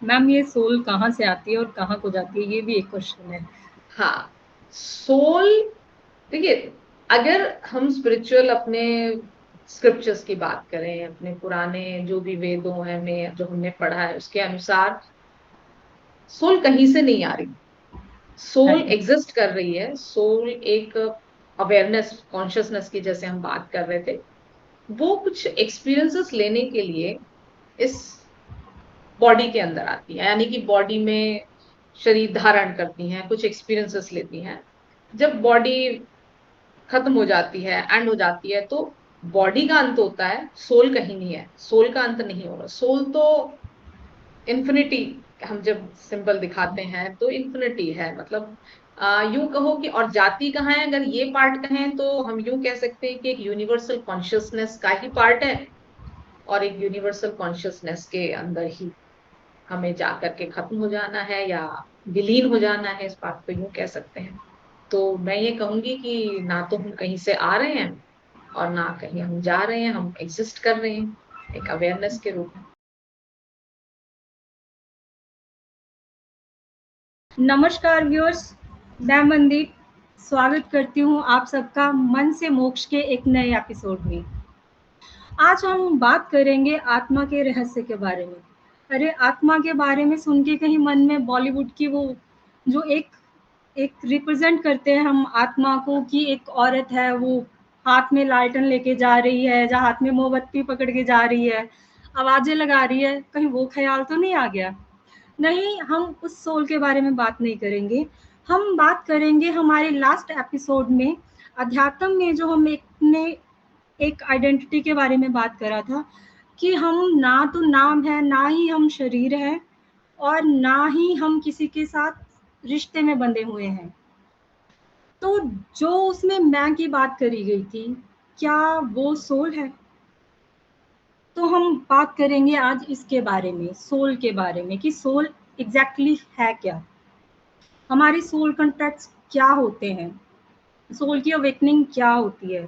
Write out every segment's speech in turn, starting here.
Ma'am ये soul कहाँ से आती है और कहाँ को जाती है, ये भी एक क्वेश्चन है। हाँ, सोल, देखिए, अगर हम स्पिरिचुअल अपने स्क्रिप्चर्स की बात करें, अपने पुराने जो भी वेदों हैं में जो हमने पढ़ा है उसके अनुसार सोल कहीं से नहीं आ रही। सोल अच्छा। एग्जिस्ट कर रही है। सोल एक अवेयरनेस, कॉन्शियसनेस की जैसे हम बात कर रहे थे, वो कुछ एक्सपीरियंसेस लेने के लिए इस बॉडी के अंदर आती है, यानी कि बॉडी में शरीर धारण करती हैं, कुछ एक्सपीरियंसेस लेती हैं। जब बॉडी खत्म हो जाती है, एंड हो जाती है, तो बॉडी का अंत होता है, सोल कहीं नहीं है, सोल का अंत नहीं होगा। सोल तो इन्फिनिटी, हम जब सिंबल दिखाते हैं तो इन्फिनिटी है, मतलब यूं कहो कि, और जाति कहाँ है, अगर ये पार्ट कहें तो हम यूं कह सकते हैं कि एक यूनिवर्सल कॉन्शियसनेस का ही पार्ट है, और एक यूनिवर्सल कॉन्शियसनेस के अंदर ही हमें जाकर के खत्म हो जाना है या विलीन हो जाना है, इस बात को यूं कह सकते हैं। तो मैं ये कहूंगी कि ना तो हम कहीं से आ रहे हैं और ना कहीं हम जा रहे हैं, हम एग्जिस्ट कर रहे हैं एक अवेयरनेस के रूप में। नमस्कार व्यूअर्स, मैं मनदीप स्वागत करती हूँ आप सबका मन से मोक्ष के एक नए एपिसोड में। आज हम बात करेंगे आत्मा के रहस्य के बारे में। अरे आत्मा के बारे में सुन के कहीं मन में बॉलीवुड की वो जो एक एक रिप्रेजेंट करते हैं हम आत्मा को कि एक औरत है, वो हाथ में लालटेन लेके जा रही है, जहाँ हाथ में मोमबत्ती पकड़ के जा रही है, आवाजें लगा रही है, कहीं वो ख्याल तो नहीं आ गया? नहीं, हम उस सोल के बारे में बात नहीं करेंगे। हम बात करेंगे हमारे लास्ट एपिसोड में अध्यात्म में जो हम एक ने एक आइडेंटिटी के बारे में बात करा था कि हम ना तो नाम है, ना ही हम शरीर है, और ना ही हम किसी के साथ रिश्ते में बंधे हुए हैं। तो जो उसमें मैं की बात करी गई थी, क्या वो सोल है? तो हम बात करेंगे आज इसके बारे में, सोल के बारे में, कि सोल एग्जैक्टली है क्या, हमारे सोल कॉन्ट्रैक्ट्स क्या होते हैं, सोल की अवेकनिंग क्या होती है।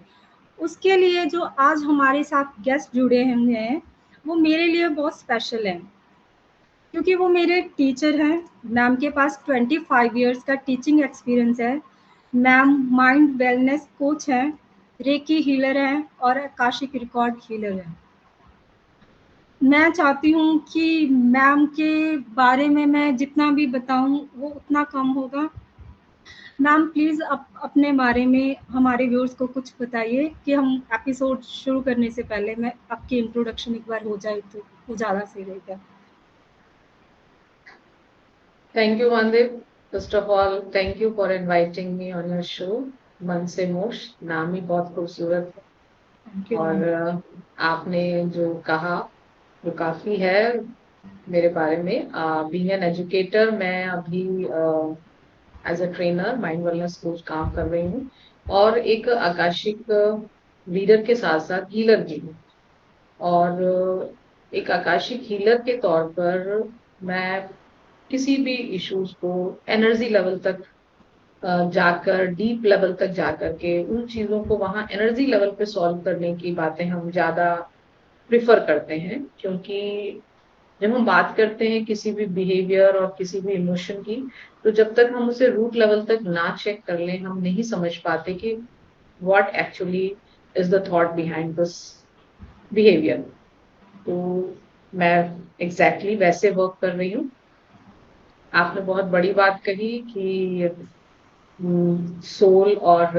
उसके लिए जो आज हमारे साथ गेस्ट जुड़े हुए हैं, वो मेरे लिए बहुत स्पेशल हैं, क्योंकि वो मेरे टीचर हैं। मैम के पास 25 इयर्स का टीचिंग एक्सपीरियंस है। मैम माइंड वेलनेस कोच हैं, रेकी हीलर हैं और आकाशिक रिकॉर्ड हीलर हैं। मैं चाहती हूँ कि मैम के बारे में मैं जितना भी बताऊँ वो उतना कम होगा। मैम प्लीज़ अपने बारे में हमारे व्यूअर्स को कुछ बताइए कि हम एपिसोड शुरू करने से पहले मैं आपकी इंट्रोडक्शन एक बार हो जाए तो वो ज़्यादा सही रहेगा। Thank you Mandeep. First of all thank you for inviting me on your show. मन से मोक्ष नाम ही बहुत खूबसूरत है, थैंक यू मैम। और आपने जो कहा वो काफी है मेरे बारे में। बीइंग एन एजुकेटर, मैं अभी as a trainer mind wellness coach काम कर रही हूँ, और एक आकाशिक लीडर के साथ साथ हीलर भी हूँ। और एक आकाशिक हीलर के तौर पर मैं किसी भी इश्यूज को एनर्जी लेवल तक जाकर, डीप लेवल तक जाकर के उन चीजों को वहां एनर्जी लेवल पे सॉल्व करने की बातें हम ज्यादा प्रिफर करते हैं। क्योंकि जब हम बात करते हैं किसी भी बिहेवियर और किसी भी इमोशन की, तो जब तक हम उसे रूट लेवल तक ना चेक कर लें, हम नहीं समझ पाते कि what actually is the thought behind this behaviour. तो मैं एग्जैक्टली वैसे वर्क कर रही हूँ। आपने बहुत बड़ी बात कही कि सोल और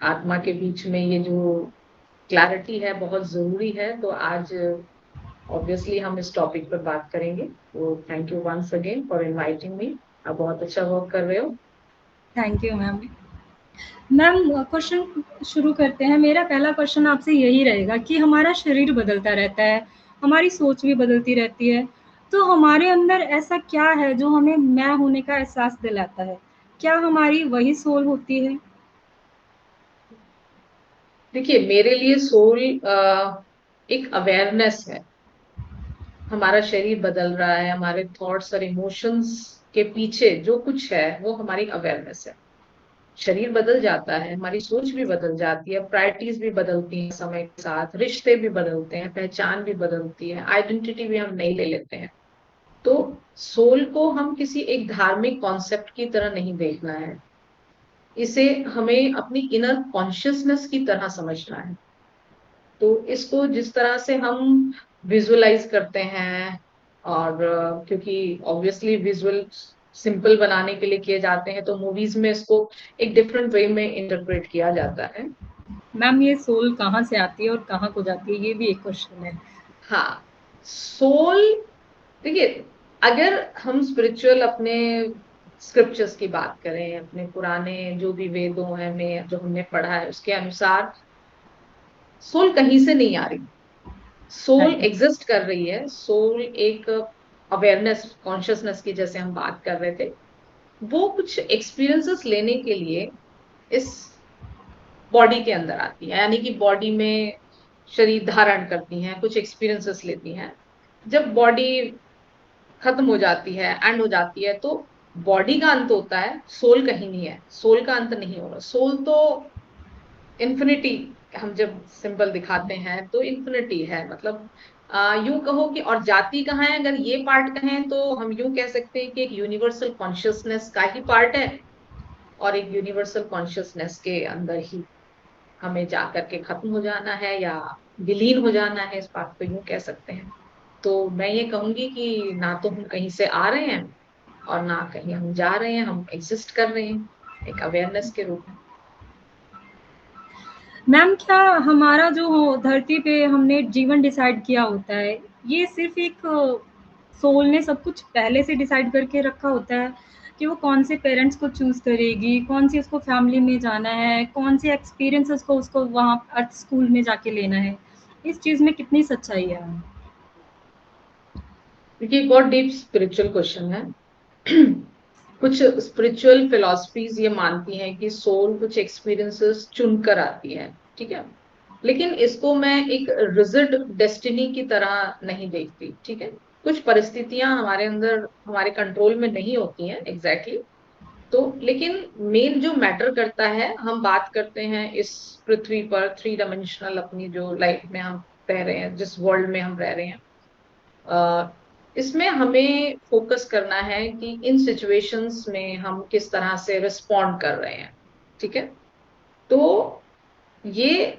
आत्मा के बीच में ये जो क्लैरिटी है बहुत जरूरी है। तो आज ऑब्वियसली हम इस टॉपिक पर बात करेंगे। तो thank you once again for inviting me. आप बहुत अच्छा वर्क कर रहे हो। Thank you ma'am. Ma'am question शुरू करते हैं। मेरा पहला क्वेश्चन आपसे यही रहेगा कि हमारा शरीर बदलता रहता है, हमारी सोच भी बदलती रहती है, तो हमारे अंदर ऐसा क्या है जो हमें मैं होने का एहसास दिलाता है? क्या हमारी वही सोल होती है? देखिए, मेरे लिए सोल एक अवेयरनेस है। हमारा शरीर बदल रहा है, हमारे थॉट्स और इमोशंस के पीछे जो कुछ है वो हमारी अवेयरनेस है। शरीर बदल जाता है, हमारी सोच भी बदल जाती है, प्रायोरिटीज भी बदलती हैं समय के साथ, रिश्ते भी बदलते हैं, पहचान भी बदलती है, आइडेंटिटी भी हम नई ले लेते हैं। तो सोल को हम किसी एक धार्मिक कॉन्सेप्ट की तरह नहीं देखना है, इसे हमें अपनी इनर कॉन्शियसनेस की तरह समझना है। तो इसको जिस तरह से हम विजुअलाइज करते हैं, और क्योंकि ऑब्वियसली विजुअल सिंपल बनाने के लिए किए जाते हैं, तो मूवीज में इसको एक डिफरेंट वे में इंटरप्रेट किया जाता है। मैम ये सोल कहाँ से आती है और कहाँ को जाती है, ये भी एक क्वेश्चन है। हाँ, सोल, देखिए, अगर हम स्पिरिचुअल अपने स्क्रिप्चर्स की बात करें, अपने पुराने जो भी वेदों हैं में जो हमने पढ़ा है उसके अनुसार, सोल कहीं से नहीं आ रही। Soul right. एग्जिस्ट कर रही है। सोल एक अवेयरनेस, कॉन्शियसनेस की जैसे हम बात कर रहे थे, वो कुछ एक्सपीरियंसेस लेने के लिए इस बॉडी के अंदर आती है, यानी कि बॉडी में शरीर धारण करती हैं, कुछ एक्सपीरियंसेस लेती हैं। जब बॉडी खत्म हो जाती है, एंड हो जाती है, तो बॉडी का अंत होता है, सोल कहीं नहीं है, सोल का अंत नहीं होगा। सोल तो इन्फिनिटी, हम जब सिंबल दिखाते हैं तो इन्फिनिटी है, मतलब यूं कहो कि, और जाति कहाँ है, अगर ये पार्ट कहें तो हम यूं कह सकते हैं कि एक यूनिवर्सल कॉन्शियसनेस का ही पार्ट है, और एक यूनिवर्सल कॉन्शियसनेस के अंदर ही हमें जा करके खत्म हो जाना है, या विलीन हो जाना है, इस बात को यूं कह सकते हैं। तो मैं ये कहूंगी कि ना तो हम कहीं से आ रहे हैं, और ना कहीं हम जा रहे हैं, हम एग्जिस्ट कर रहे हैं एक अवेयरनेस के रूप में। मैम क्या हमारा जो धरती पे हमने जीवन डिसाइड किया होता है, ये सिर्फ एक सोल ने सब कुछ पहले से डिसाइड करके रखा होता है कि वो कौन से पेरेंट्स को चूज करेगी, कौन सी उसको फैमिली में जाना है, कौन से एक्सपीरियंसेस को उसको वहाँ अर्थ स्कूल में जाके लेना है, इस चीज में कितनी सच्चाई है? देखिए, एक बहुत डीप स्पिरिचुअल क्वेश्चन है। कुछ स्पिरिचुअल फिलॉसफीज ये मानती हैं कि सोल कुछ एक्सपीरियंसेस चुनकर आती है, ठीक है, लेकिन इसको मैं एक रिजिड डेस्टिनी की तरह नहीं देखती, ठीक है। कुछ परिस्थितियां हमारे अंदर, हमारे कंट्रोल में नहीं होती हैं एग्जैक्टली, तो लेकिन मेन जो मैटर करता है, हम बात करते हैं इस पृथ्वी पर थ्री डायमेंशनल अपनी जो लाइफ में हम रह रहे हैं, जिस वर्ल्ड में हम रह रहे हैं, इसमें हमें फोकस करना है कि इन सिचुएशंस में हम किस तरह से रिस्पॉन्ड कर रहे हैं, ठीक है। तो ये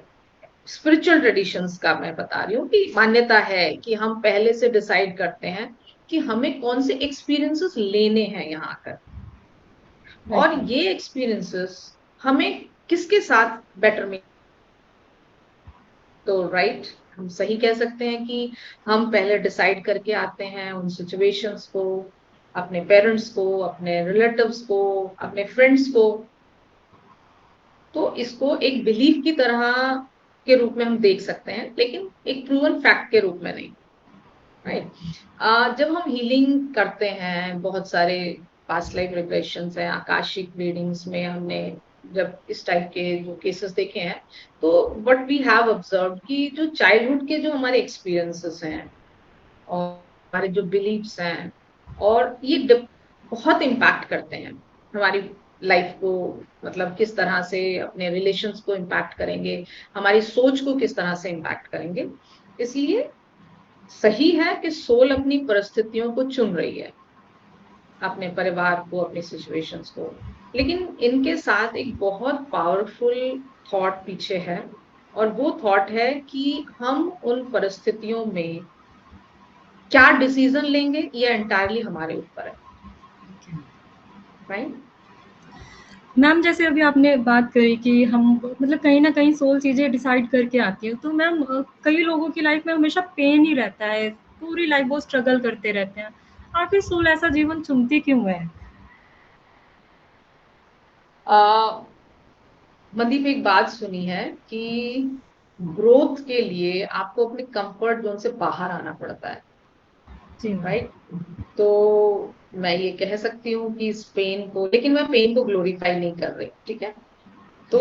स्पिरिचुअल ट्रेडिशंस का मैं बता रही हूँ कि मान्यता है कि हम पहले से डिसाइड करते हैं कि हमें कौन से एक्सपीरियंसेस लेने हैं यहाँ आकर, और राइट। ये एक्सपीरियंसेस हमें किसके साथ बेटर में। तो राइट, हम सही कह सकते हैं कि हम पहले डिसाइड करके आते हैं उन सिचुएशंस को, अपने पेरेंट्स को, अपने रिलेटिव्स को, अपने फ्रेंड्स को। तो इसको एक बिलीफ की तरह के रूप में हम देख सकते हैं, लेकिन एक प्रूवन फैक्ट के रूप में नहीं। राइट। जब हम हीलिंग करते हैं, बहुत सारे पास्ट लाइफ रिग्रेशंस हैं, आकाशिक रीडिंग्स में हमने जब इस टाइप के जो केसेस देखे हैं, तो व्हाट वी हैव ऑब्जर्व कि जो चाइल्डहुड के जो हमारे एक्सपीरियंसेस हैं, और हमारे जो बिलीव्स हैं, और ये बहुत इम्पैक्ट करते हैं हमारी लाइफ को, मतलब किस तरह से अपने रिलेशंस को इम्पैक्ट करेंगे, हमारी सोच को किस तरह से इम्पैक्ट करेंगे। इसलिए सही है कि सोल अपनी परिस्थितियों को चुन रही है, अपने परिवार को, अपनी सिचुएशंस को, लेकिन इनके साथ एक बहुत पावरफुल थॉट पीछे है, और वो थॉट है कि हम उन परिस्थितियों में क्या डिसीजन लेंगे, ये एंटायरली हमारे ऊपर है। राइट। मैम जैसे अभी आपने बात करी कि हम मतलब कहीं न कहीं सोल चीज़ें डिसाइड करके आती हैं, तो मैम कई लोगों की लाइफ में हमेशा पेन ही रहता है, पूरी लाइफ वो स्ट्रगल करते रहते हैं। आखिर सोल ऐसा जीवन चुनती क्यों है? मनदीप, एक बात सुनी है कि ग्रोथ के लिए आपको अपने कंफर्ट जोन से बाहर आना पड़ता है। जी मैम। राइट। तो मैं ये कह सकती हूँ कि इस पेन को, लेकिन मैं पेन को ग्लोरीफाई नहीं कर रही, ठीक है। तो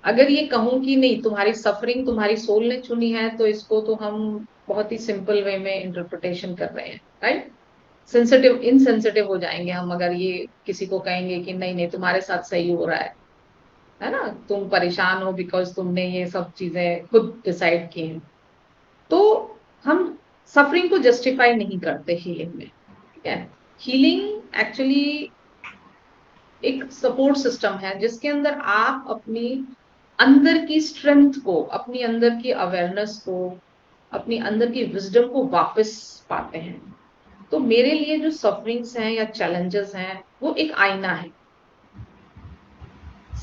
अगर ये कहूँ कि नहीं, तुम्हारी सफरिंग तुम्हारी सोल ने चुनी है, तो इसको तो हम बहुत ही सिंपल वे में इंटरप्रिटेशन कर रहे हैं। राइट। सेंसिटिव, इनसेंसिटिव हो जाएंगे हम अगर ये किसी को कहेंगे कि नहीं नहीं, तुम्हारे साथ सही हो रहा है ना, तुम परेशान हो बिकॉज तुमने ये सब चीजें खुद डिसाइड की हैं। तो हम सफरिंग को जस्टिफाई नहीं करते हीलिंग में, ठीक है। हीलिंग एक्चुअली एक सपोर्ट सिस्टम है जिसके अंदर आप अपनी अंदर की स्ट्रेंथ को, अपनी अंदर की अवेयरनेस को, अपनी अंदर की विजडम को वापस पाते हैं। तो मेरे लिए जो सफरिंग्स हैं या चैलेंजेस हैं वो एक आईना है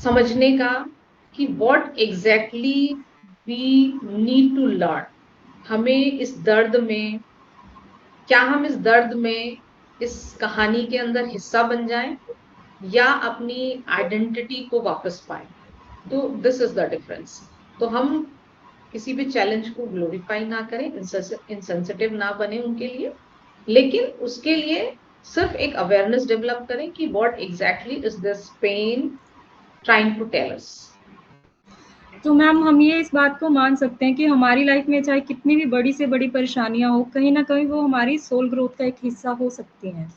समझने का कि what exactly we need to learn. हमें इस दर्द में, क्या हम इस दर्द में इस कहानी के अंदर हिस्सा बन जाएं या अपनी आइडेंटिटी को वापस पाएं। तो दिस इज द डिफरेंस। तो हम किसी भी चैलेंज को ग्लोरीफाई ना करें, इनसेंसिटिव ना बने उनके लिए, लेकिन उसके लिए सिर्फ एक अवेयरनेस डेवलप करें कि what exactly is this pain trying to tell us. तो मैम हम ये इस बात को मान सकते हैं कि हमारी लाइफ में चाहे कितनी भी बड़ी से बड़ी परेशानियां हो, कहीं ना कहीं वो हमारी सोल ग्रोथ का एक हिस्सा हो सकती हैं।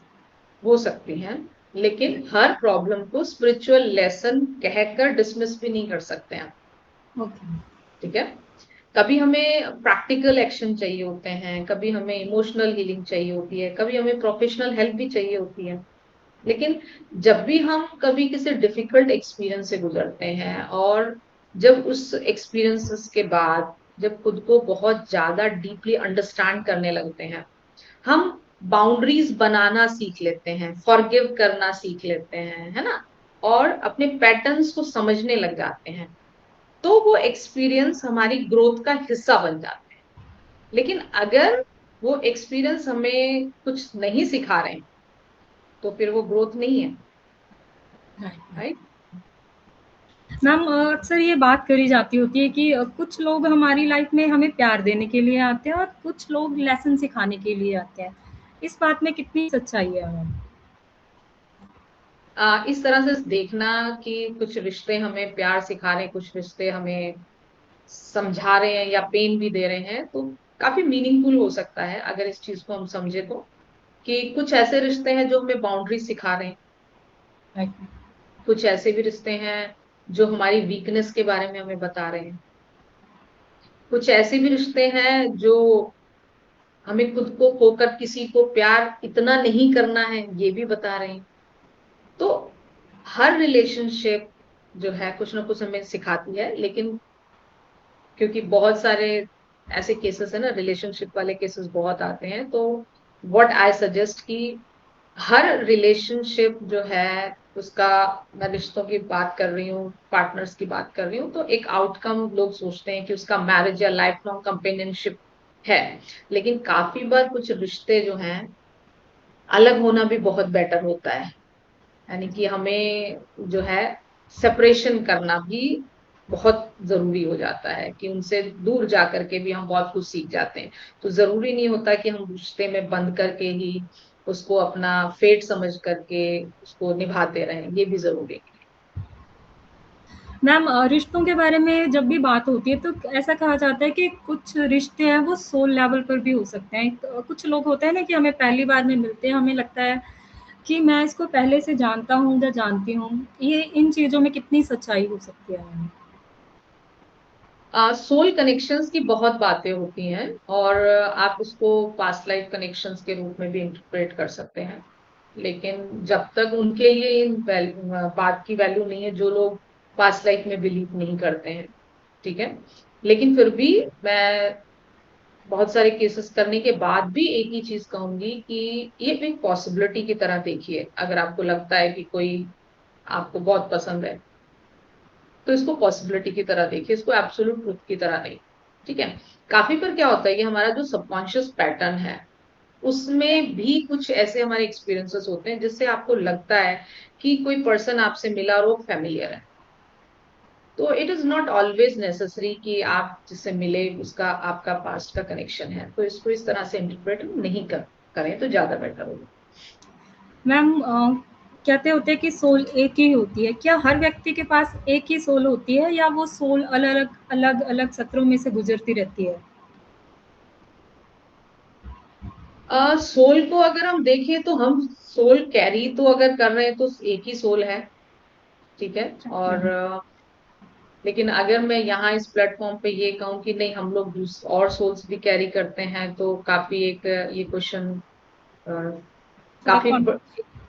हो सकती हैं, लेकिन हर प्रॉब्लम को स्पिरिचुअल लेसन कहकर डिसमिस भी नहीं कर सकते हैं। ओके। ठीक है। कभी हमें प्रैक्टिकल एक्शन चाहिए होते हैं, कभी हमें इमोशनल हीलिंग चाहिए होती है, कभी हमें प्रोफेशनल हेल्प भी चाहिए होती है। लेकिन जब भी हम कभी किसी डिफिकल्ट एक्सपीरियंस से गुजरते हैं और जब उस एक्सपीरियंसेस के बाद जब खुद को बहुत ज्यादा डीपली अंडरस्टैंड करने लगते हैं, हम बाउंड्रीज बनाना सीख लेते हैं, फॉरगिव करना सीख लेते हैं, है ना, और अपने पैटर्न्स को समझने लग जाते हैं, तो वो एक्सपीरियंस हमारी ग्रोथ का हिस्सा बन जाता है। लेकिन अगर वो एक्सपीरियंस हमें कुछ नहीं सिखा रहे हैं तो फिर वो ग्रोथ नहीं है। राइट। मैम अक्सर ये बात करी जाती होती है कि कुछ लोग हमारी लाइफ में हमें प्यार देने के लिए आते हैं और कुछ लोग लेसन सिखाने के लिए आते हैं। इस बात में कितनी सच्चाई है मैम? इस तरह से देखना कि कुछ रिश्ते हमें प्यार सिखा रहे हैं, कुछ रिश्ते हमें समझा रहे हैं या पेन भी दे रहे हैं, तो काफी मीनिंगफुल हो सकता है अगर इस चीज को हम समझे तो, कि कुछ ऐसे रिश्ते हैं जो हमें बाउंड्री सिखा रहे हैं, राइट। कुछ ऐसे भी रिश्ते हैं जो हमारी वीकनेस के बारे में हमें बता रहे हैं, कुछ ऐसे भी रिश्ते हैं जो हमें खुद को खोकर किसी को प्यार इतना नहीं करना है ये भी बता रहे हैं। तो हर रिलेशनशिप जो है कुछ ना कुछ हमें सिखाती है, लेकिन क्योंकि बहुत सारे ऐसे केसेस है ना, रिलेशनशिप वाले केसेस बहुत आते हैं, तो व्हाट आई सजेस्ट कि हर रिलेशनशिप जो है उसका, मैं रिश्तों की बात कर रही हूँ, पार्टनर्स की बात कर रही हूँ, तो एक आउटकम लोग सोचते हैं कि उसका मैरिज या लाइफ लॉन्ग कंपेनियनशिप है। लेकिन काफी बार कुछ रिश्ते जो हैं अलग होना भी बहुत बेटर होता है। यानी कि हमें जो है सेपरेशन करना भी बहुत जरूरी हो जाता है, कि उनसे दूर जा करके भी हम बहुत कुछ सीख जाते हैं। तो जरूरी नहीं होता कि हम रिश्ते में बंद करके ही उसको अपना फेट समझ करके उसको निभाते रहें, ये भी जरूरी है। मैम रिश्तों के बारे में जब भी बात होती है तो ऐसा कहा जाता है कि कुछ रिश्ते हैं वो सोल लेवल पर भी हो सकते हैं। कुछ लोग होते हैं ना कि हमें पहली बार में मिलते हैं, हमें लगता है कि मैं इसको पहले से जानता हूँ या जानती हूँ। ये इन चीज़ों में कितनी सच्चाई हो सकती है मैम? सोल कनेक्शंस की बहुत बातें होती हैं, और आप उसको पास्ट लाइफ कनेक्शंस के रूप में भी इंटरप्रेट कर सकते हैं। लेकिन जब तक उनके लिए बात की वैल्यू नहीं है, जो लोग पास्ट लाइफ में बिलीव नहीं करते हैं, ठीक है। लेकिन फिर भी मैं बहुत सारे केसेस करने के बाद भी एक ही चीज कहूंगी कि ये एक पॉसिबिलिटी की तरह देखिए। अगर आपको लगता है कि कोई आपको बहुत पसंद है तो इसको पॉसिबिलिटी की तरह देखिए, इसको एब्सोल्यूट ट्रुथ की तरह नहीं। ठीक है। काफी बार क्या होता है कि हमारा जो सबकॉन्शियस पैटर्न है उसमें भी कुछ ऐसे हमारे एक्सपीरियंसेस होते हैं जिससे आपको लगता है कि कोई पर्सन आपसे मिला और वो फेमिलियर है। तो it is not always necessary कि आप जिससे मिले उसका आपका पास्ट का कनेक्शन है। तो इसको इस तरह से इंटरप्रेट नहीं करें तो ज्यादा बेटर होगा। मैम कहते होते हैं कि सोल एक ही होती है। क्या हर व्यक्ति के पास एक ही सोल होती है या वो सोल अलग-अलग सत्रों में से गुज़रती रहती है? सोल को अगर हम देखें तो हम सोल कैरी तो अगर कर रहे हैं तो एक ही सोल है। ठीक है। और लेकिन अगर मैं यहाँ इस प्लेटफॉर्म पे ये कहूँ कि नहीं हम लोग और सोल्स भी कैरी करते हैं, तो काफी एक ये क्वेश्चन थोड़ा काफी कौन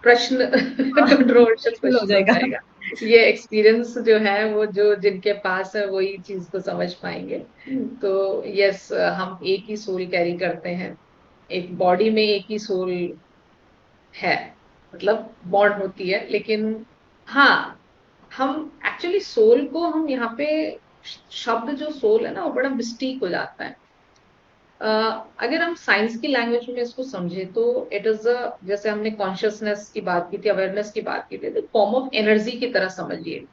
प्रश्न कंट्रोवर्शियल फुल हो क्वेश्चन हो जाएगा। जाएगा। ये एक्सपीरियंस जो है वो जो जिनके पास है वही चीज को समझ पाएंगे। तो यस, हम एक ही सोल कैरी करते हैं, एक बॉडी में एक ही सोल है, मतलब बॉन्ड होती है। लेकिन हाँ, हम एक्चुअली सोल को हम यहाँ पे शब्द जो सोल है ना वो बड़ा मिस्टीक हो जाता है। अ, अगर हम साइंस की लैंग्वेज में इसको समझे तो इट इज अ, जैसे हमने कॉन्शियसनेस की बात की थी, अवेयरनेस की बात की थी, तो फॉर्म ऑफ एनर्जी की तरह समझिए।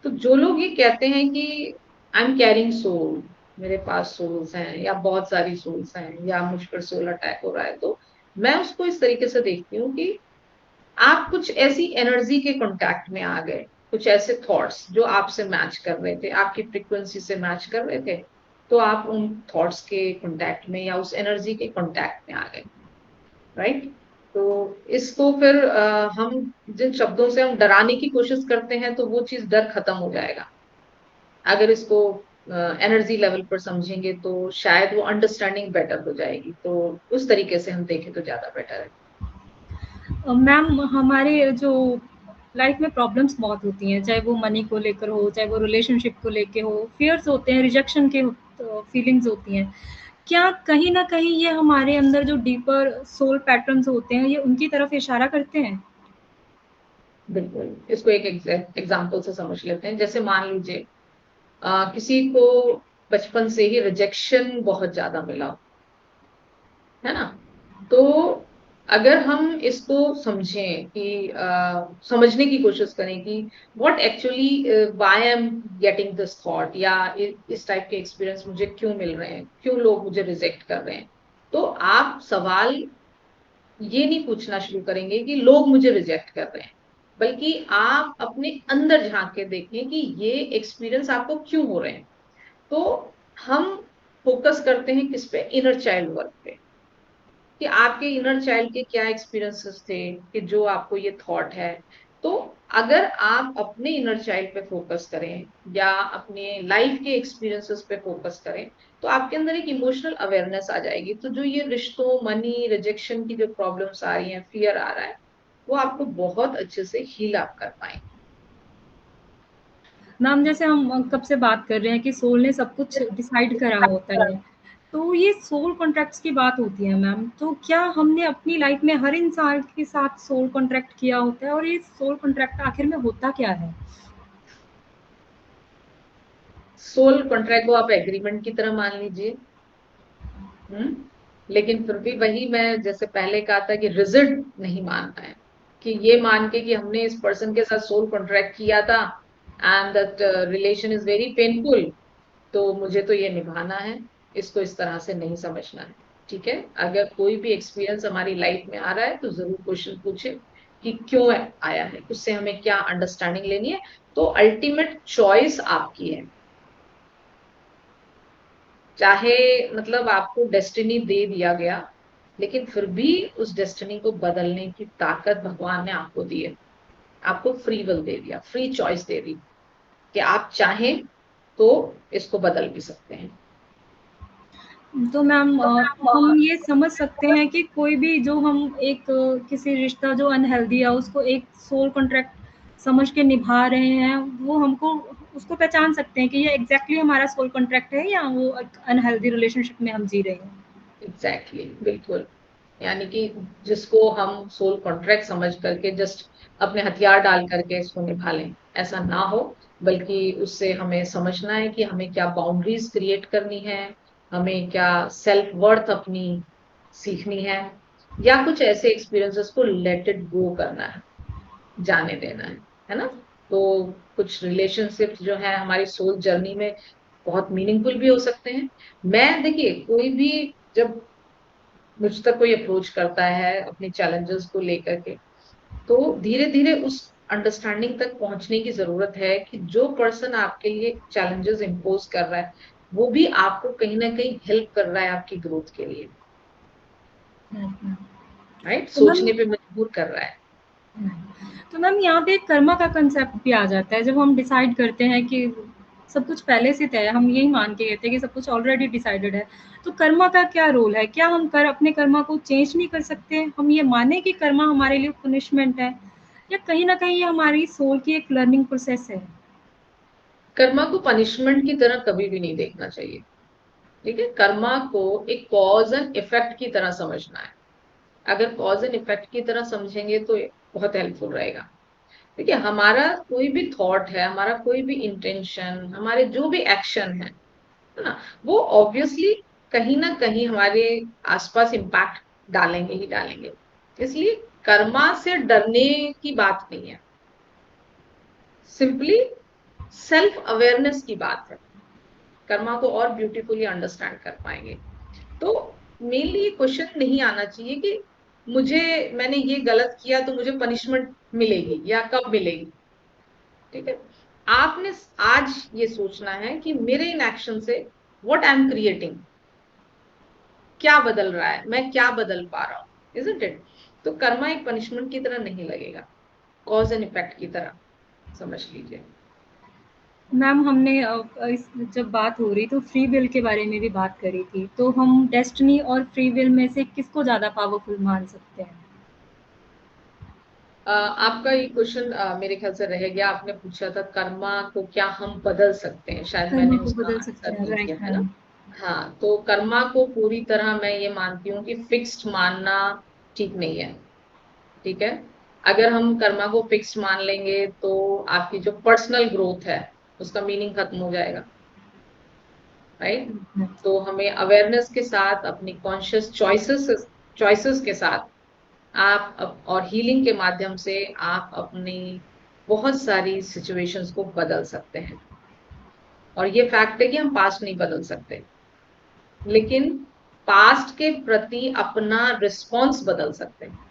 तो जो लोग ये कहते हैं कि आई एम कैरिंग सोल, मेरे पास सोल्स हैं या बहुत सारी सोल्स हैं या मुझ पर सोल अटैक हो रहा है, तो मैं उसको इस तरीके से देखती हूँ कि आप कुछ ऐसी एनर्जी के कांटेक्ट में आ गए, कुछ ऐसे थॉट्स जो आपसे मैच कर रहे थे, आपकी फ्रीक्वेंसी से मैच कर रहे थे, तो आप उन थॉट्स के कांटेक्ट में या उस एनर्जी के कांटेक्ट में आ गए, राइट। तो इसको फिर हम जिन शब्दों से हम डराने की कोशिश करते हैं तो वो चीज डर खत्म हो जाएगा। अगर इसको एनर्जी लेवल पर समझेंगे तो शायद वो अंडरस्टैंडिंग बेटर हो जाएगी। तो उस तरीके से हम देखें तो ज्यादा बेटर है। मैम हमारे जो लाइफ में प्रॉब्लम्स बहुत होती हैं, चाहे वो मनी को लेकर हो, चाहे वो रिलेशनशिप को लेके हो, फियर्स होते हैं, रिजेक्शन के फीलिंग्स होती हैं। क्या कहीं न कहीं ये हमारे अंदर जो डीपर सोल पैटर्न्स होते हैं, ये उनकी तरफ इशारा करते हैं? बिल्कुल, इसको एक एग्जाम्पल से समझ लेते हैं। जैसे मान लीजिए किसी को बचपन से ही रिजेक्शन बहुत ज्यादा मिला, है ना। तो अगर हम इसको समझें कि समझने की कोशिश करें कि what actually why I am getting this thought, या इस टाइप के एक्सपीरियंस मुझे क्यों मिल रहे हैं, क्यों लोग मुझे रिजेक्ट कर रहे हैं, तो आप सवाल ये नहीं पूछना शुरू करेंगे कि लोग मुझे रिजेक्ट कर रहे हैं, बल्कि आप अपने अंदर झांक के देखें कि ये एक्सपीरियंस आपको क्यों हो रहे हैं। तो हम फोकस करते हैं किस पे, इनर चाइल्ड वर्क पे, कि आपके इनर चाइल्ड के क्या एक्सपीरियंसेस थे कि जो आपको ये थॉट है। तो अगर आप अपने इनर चाइल्ड पे फोकस करें या अपने लाइफ के एक्सपीरियंसेस पे फोकस करें, तो आपके अंदर एक इमोशनल अवेयरनेस आ जाएगी। तो जो ये रिश्तों, मनी, रिजेक्शन की जो प्रॉब्लम्स आ रही हैं, फियर आ रहा है, वो आपको बहुत अच्छे से हील आप कर पाएंगे। मैम जैसे हम कब से बात कर रहे हैं कि सोल ने सब कुछ डिसाइड करा होता है। तो ये सोल कॉन्ट्रैक्ट्स की बात होती है मैम, तो क्या हमने अपनी लाइफ में हर इंसान के साथ सोल कॉन्ट्रैक्ट किया होता है, और ये सोल कॉन्ट्रैक्ट आखिर में होता क्या है? सोल कॉन्ट्रैक्ट को आप एग्रीमेंट की तरह मान लीजिए। लेकिन फिर भी वही मैं जैसे पहले कहा था कि रिजिड नहीं मानना है, कि ये मान के कि हमने इस पर्सन के साथ सोल कॉन्ट्रैक्ट किया था and that relation is very painful, तो मुझे तो ये निभाना है। इसको इस तरह से नहीं समझना है। ठीक है, अगर कोई भी एक्सपीरियंस हमारी लाइफ में आ रहा है तो जरूर क्वेश्चन पूछे कि क्यों आया है, उससे हमें क्या अंडरस्टैंडिंग लेनी है। तो अल्टीमेट चॉइस आपकी है। चाहे मतलब आपको डेस्टिनी दे दिया गया, लेकिन फिर भी उस डेस्टिनी को बदलने की ताकत भगवान ने आपको दी है। आपको फ्री विल दे दिया, फ्री चॉइस दे दी कि आप चाहें तो इसको बदल भी सकते हैं। तो मैम हम ये समझ सकते हैं कि कोई भी जो हम एक किसी रिश्ता जो अनहेल्दी है उसको एक सोल कॉन्ट्रैक्ट समझ के निभा रहे हैं, वो हमको उसको पहचान सकते हैं कि ये एग्जैक्टली हमारा सोल कॉन्ट्रैक्ट है या वो एक अनहेल्दी रिलेशनशिप में हम जी रहे हैं। एग्जैक्टली बिल्कुल। यानी कि जिसको हम सोल कॉन्ट्रैक्ट समझ करके जस्ट अपने हथियार डाल करके इसको निभा लें, ऐसा ना हो। बल्कि उससे हमें समझना है कि हमें क्या बाउंड्रीज क्रिएट करनी है, हमें क्या सेल्फ वर्थ अपनी सीखनी है, या कुछ ऐसे एक्सपीरियंसेस को लेट इट गो करना है, जाने देना है ना। तो कुछ रिलेशनशिप्स जो है हमारी सोल जर्नी में बहुत मीनिंगफुल भी हो सकते हैं। मैं देखिए, कोई भी जब मुझ तक कोई अप्रोच करता है अपने चैलेंजेस को लेकर के, तो धीरे धीरे उस अंडरस्टैंडिंग तक पहुंचने की जरूरत है कि जो पर्सन आपके लिए चैलेंजेस इम्पोज कर रहा है वो भी आपको कहीं ना कहीं हेल्प कर रहा है आपकी ग्रोथ के लिए, हम्म। राइट, तो मैम सोचने पे मजबूर कर रहा है। तो मैम यहाँ पे कर्मा का कंसेप्ट भी आ जाता है, जब हम डिसाइड करते हैं कि सब कुछ पहले से तय है, हम यही मान के कहते हैं कि सब कुछ ऑलरेडी डिसाइडेड है। तो कर्मा का क्या रोल है? क्या हम अपने कर्मा को चेंज नहीं कर सकते? हम ये माने कि कर्मा हमारे लिए पनिशमेंट है, या कहीं ना कहीं ये हमारी सोल की एक लर्निंग प्रोसेस है? कर्मा को पनिशमेंट की तरह कभी भी नहीं देखना चाहिए। ठीक है, कर्मा को एक कॉज एंड इफेक्ट की तरह समझना है। अगर कॉज एंड इफेक्ट की तरह समझेंगे तो बहुत हेल्पफुल रहेगा। देखिए, हमारा कोई भी थॉट है, हमारा कोई भी इंटेंशन, हमारे जो भी एक्शन है ना, वो ऑब्वियसली कहीं ना कहीं हमारे आसपास इम्पैक्ट डालेंगे ही डालेंगे। इसलिए कर्मा से डरने की बात नहीं है, सिंपली सेल्फ अवेयरनेस की बात है। कर्मा को और ब्यूटीफुली अंडरस्टैंड कर पाएंगे। तो मेनली ये क्वेश्चन नहीं आना चाहिए कि मुझे, मैंने ये गलत किया तो मुझे पनिशमेंट मिलेगी या कब मिलेगी। ठीक है, आपने आज ये सोचना है कि मेरे इन एक्शन से व्हाट आई एम क्रिएटिंग, क्या बदल रहा है, मैं क्या बदल पा रहा हूँ, इजंट इट? तो कर्मा एक पनिशमेंट की तरह नहीं लगेगा, कॉज एंड इफेक्ट की तरह समझ लीजिए। मैम, हमने जब बात हो रही तो फ्री विल के बारे में भी बात करी थी, तो हम डेस्टिनी और फ्री विल में से किसको ज़्यादा पावरफुल मान सकते हैं? आपका ये क्वेश्चन मेरे ख्याल से रह गया। आपने पूछा था कर्मा को क्या हम बदल सकते हैं, शायद कर्मा मैंने को उसका बदल सकते आंसर हैं, नहीं दिया राइट है ना। मैम। हाँ, तो कर्मा को पूरी तरह मैं ये मानती हूँ कि फिक्स्ड मानना ठीक नहीं है। ठीक है, अगर हम कर्मा को फिक्स्ड मान लेंगे तो आपकी जो पर्सनल ग्रोथ है उसका मीनिंग खत्म हो जाएगा। राइट? तो हमें अवेयरनेस के साथ, अपनी कॉन्शियस चॉइसेस के साथ और हीलिंग के माध्यम से आप अपनी बहुत सारी सिचुएशंस को बदल सकते हैं। और ये फैक्ट है कि हम पास्ट नहीं बदल सकते, लेकिन पास्ट के प्रति अपना रिस्पॉन्स बदल सकते हैं।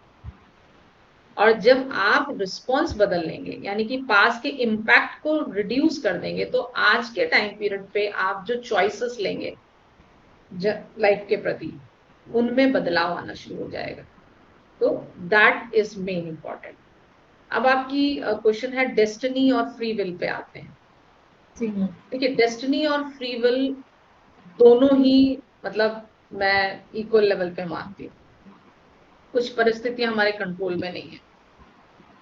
और जब आप रिस्पॉन्स बदल लेंगे, यानी कि पास्ट के इम्पैक्ट को रिड्यूस कर देंगे, तो आज के टाइम पीरियड पे आप जो चॉइसेस लेंगे लाइफ के प्रति, उनमें बदलाव आना शुरू हो जाएगा। तो दैट इज मेन इंपॉर्टेंट। अब आपकी क्वेश्चन है डेस्टिनी और फ्री विल पे आते हैं। जी मैम। देखिए, डेस्टिनी और फ्री विल दोनों ही, मतलब मैं इक्वल लेवल पे मानती हूँ। कुछ परिस्थितियां हमारे कंट्रोल में नहीं है।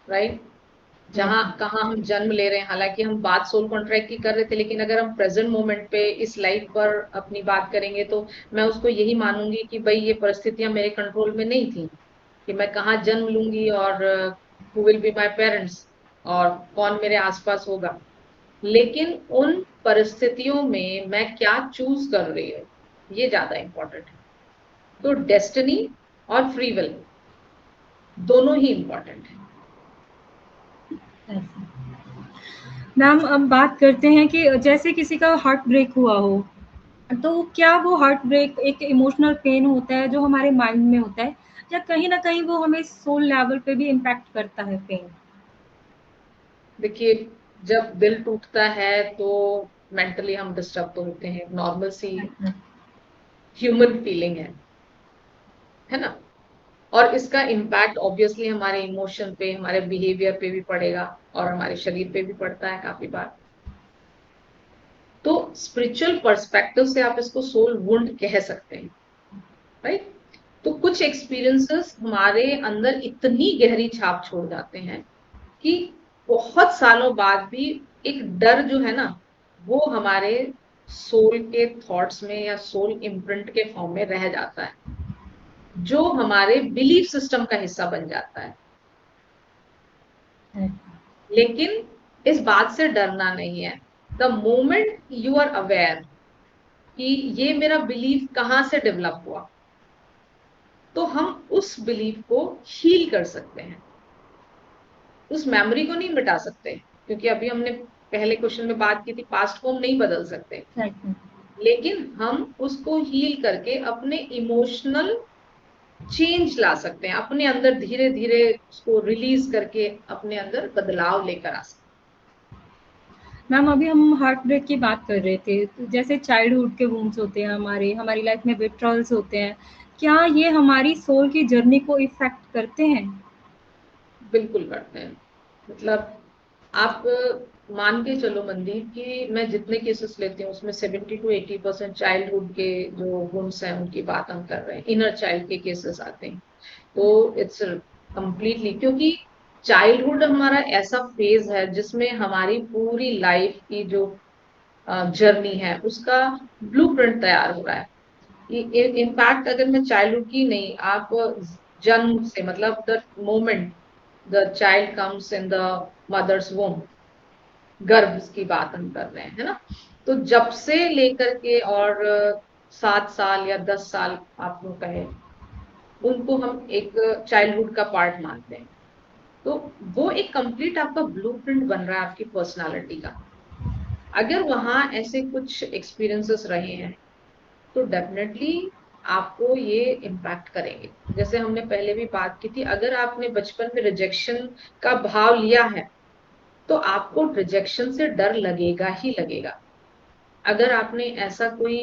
राइट? राइट जहां कहाँ हम जन्म ले रहे हैं, हालांकि हम बात सोल कॉन्ट्रैक्ट की कर रहे थे, लेकिन अगर हम प्रेजेंट मोमेंट पे इस लाइफ पर अपनी बात करेंगे तो मैं उसको यही मानूंगी कि भाई ये परिस्थितियां मेरे कंट्रोल में नहीं थी, कि मैं कहाँ जन्म लूंगी और who will be my parents और कौन मेरे आसपास होगा। लेकिन उन परिस्थितियों में मैं क्या चूज कर रही हूँ, ये ज्यादा इंपॉर्टेंट है। तो डेस्टिनी और फ्री विल दोनों ही इंपॉर्टेंट है। मैम, अब बात करते हैं कि जैसे किसी का हार्ट ब्रेक हुआ हो, तो क्या वो हार्ट ब्रेक एक इमोशनल पेन होता है जो हमारे माइंड में होता है, या कहीं ना कहीं वो हमें सोल लेवल पे भी इम्पैक्ट करता है पेन? देखिए, जब दिल टूटता है तो मेंटली हम डिस्टर्ब तो होते हैं, नॉर्मल सी ह्यूमन फीलिंग है ना। और इसका इम्पैक्ट ऑब्वियसली हमारे इमोशन पे, हमारे बिहेवियर पे भी पड़ेगा और हमारे शरीर पे भी पड़ता है काफी बार। तो स्पिरिचुअल पर्सपेक्टिव से आप इसको सोल वुंड कह सकते हैं। राइट? तो कुछ एक्सपीरियंसेस हमारे अंदर इतनी गहरी छाप छोड़ जाते हैं कि बहुत सालों बाद भी एक डर जो है ना, वो हमारे सोल के थॉट्स में या सोल इम्प्रिंट के फॉर्म में रह जाता है, जो हमारे बिलीफ सिस्टम का हिस्सा बन जाता है। लेकिन इस बात से डरना नहीं है। The moment you are aware कि ये मेरा बिलीफ कहाँ से डेवलप हुआ, तो हम उस बिलीफ को हील कर सकते हैं। उस मेमोरी को नहीं मिटा सकते, क्योंकि अभी हमने पहले क्वेश्चन में बात की थी, पास्ट को हम नहीं बदल सकते, राइट। लेकिन हम उसको हील करके अपने इमोशनल चेंज ला सकते हैं, अपने अंदर धीरे धीरे उसको रिलीज करके अपने अंदर बदलाव लेकर आ सकते मैम, अभी हम हार्ट ब्रेक की बात कर रहे थे, तो जैसे चाइल्डहुड के वूंड्स होते हैं, हमारी लाइफ में विथड्रॉल्स होते हैं, क्या ये हमारी सोल की जर्नी को इफेक्ट करते हैं? हैं। बिल्कुल करते हैं। मतलब आप मान के चलो मंदीप कि मैं जितने केसेस लेती हूँ उसमें 70 to 80% चाइल्डहुड के जो गुण्स हैं उनकी बात हम कर रहे हैं, इनर चाइल्ड के केसेस आते हैं। तो इट्स कंप्लीटली, क्योंकि चाइल्डहुड हमारा ऐसा फेज है जिसमें हमारी पूरी लाइफ की जो जर्नी है उसका ब्लूप्रिंट तैयार हो रहा है। इनफैक्ट अगर मैं चाइल्डहुड की नहीं, आप जन्म से मतलब the moment the child comes in the mother's womb, गर्भ की बात हम कर रहे हैं, है ना। तो जब से लेकर के और 7 साल या 10 साल आप लोग कहें, उनको हम एक चाइल्डहुड का पार्ट मानते हैं। तो वो एक कंप्लीट आपका ब्लूप्रिंट बन रहा है आपकी पर्सनालिटी का। अगर वहां ऐसे कुछ एक्सपीरियंसेस रहे हैं तो डेफिनेटली आपको ये इम्पैक्ट करेंगे। जैसे हमने पहले भी बात की थी, अगर आपने बचपन में रिजेक्शन का भाव लिया है तो आपको रिजेक्शन से डर लगेगा ही लगेगा। अगर आपने ऐसा कोई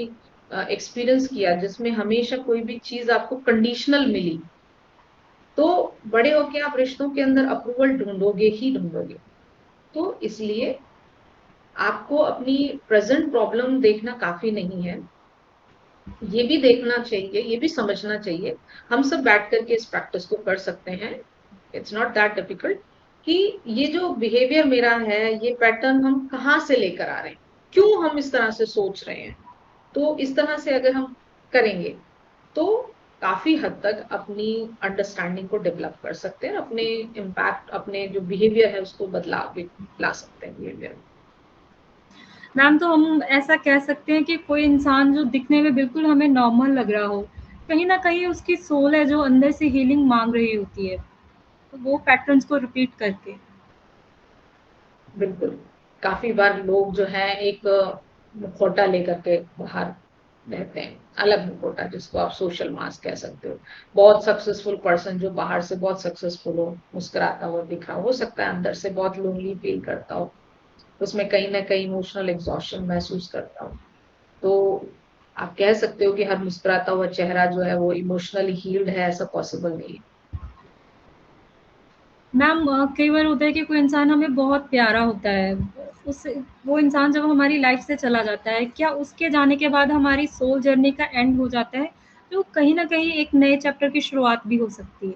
एक्सपीरियंस किया जिसमें हमेशा कोई भी चीज आपको कंडीशनल मिली, तो बड़े होके आप रिश्तों के अंदर अप्रूवल ढूंढोगे ही ढूंढोगे। तो इसलिए आपको अपनी प्रेजेंट प्रॉब्लम देखना काफी नहीं है, ये भी देखना चाहिए, ये भी समझना चाहिए। हम सब बैठ करके इस प्रैक्टिस को कर सकते हैं, इट्स नॉट दैट डिफिकल्ट, कि ये जो बिहेवियर मेरा है, ये पैटर्न हम कहाँ से लेकर आ रहे हैं, क्यों हम इस तरह से सोच रहे हैं। तो इस तरह से अगर हम करेंगे तो काफी हद तक अपनी अंडरस्टैंडिंग को डेवलप कर सकते हैं, अपने इम्पैक्ट, अपने जो बिहेवियर है उसको बदलाव भी ला सकते हैं बिहेवियर में। मैम, तो हम ऐसा कह सकते हैं कि कोई इंसान जो दिखने में बिल्कुल हमें नॉर्मल लग रहा हो, कहीं न कहीं उसकी सोल है जो अंदर से हीलिंग माँग रही होती है, तो वो पैटर्न्स को रिपीट करके। बिल्कुल। काफी बार लोग जो है एक मुखौटा लेकर के बाहर रहते हैं, अलग मुखौटा जिसको आप सोशल मास्क कह सकते हो। बहुत सक्सेसफुल पर्सन जो बाहर से बहुत सक्सेसफुल हो, मुस्कुराता हुआ दिखा, हो सकता है अंदर से बहुत लोनली फील करता हो, उसमें कहीं ना कहीं इमोशनल एग्जॉशन महसूस करता हो। तो आप कह सकते हो कि हर मुस्कुराता हुआ चेहरा जो है वो इमोशनली हील्ड है, ऐसा पॉसिबल नहीं है। मैम, कई बार होता है कि कोई इंसान हमें बहुत प्यारा होता है, उस वो इंसान जब हमारी लाइफ से चला जाता है, क्या उसके जाने के बाद हमारी सोल जर्नी का एंड हो जाता है? तो कहीं न कहीं एक नए चैप्टर की शुरुआत भी हो सकती है।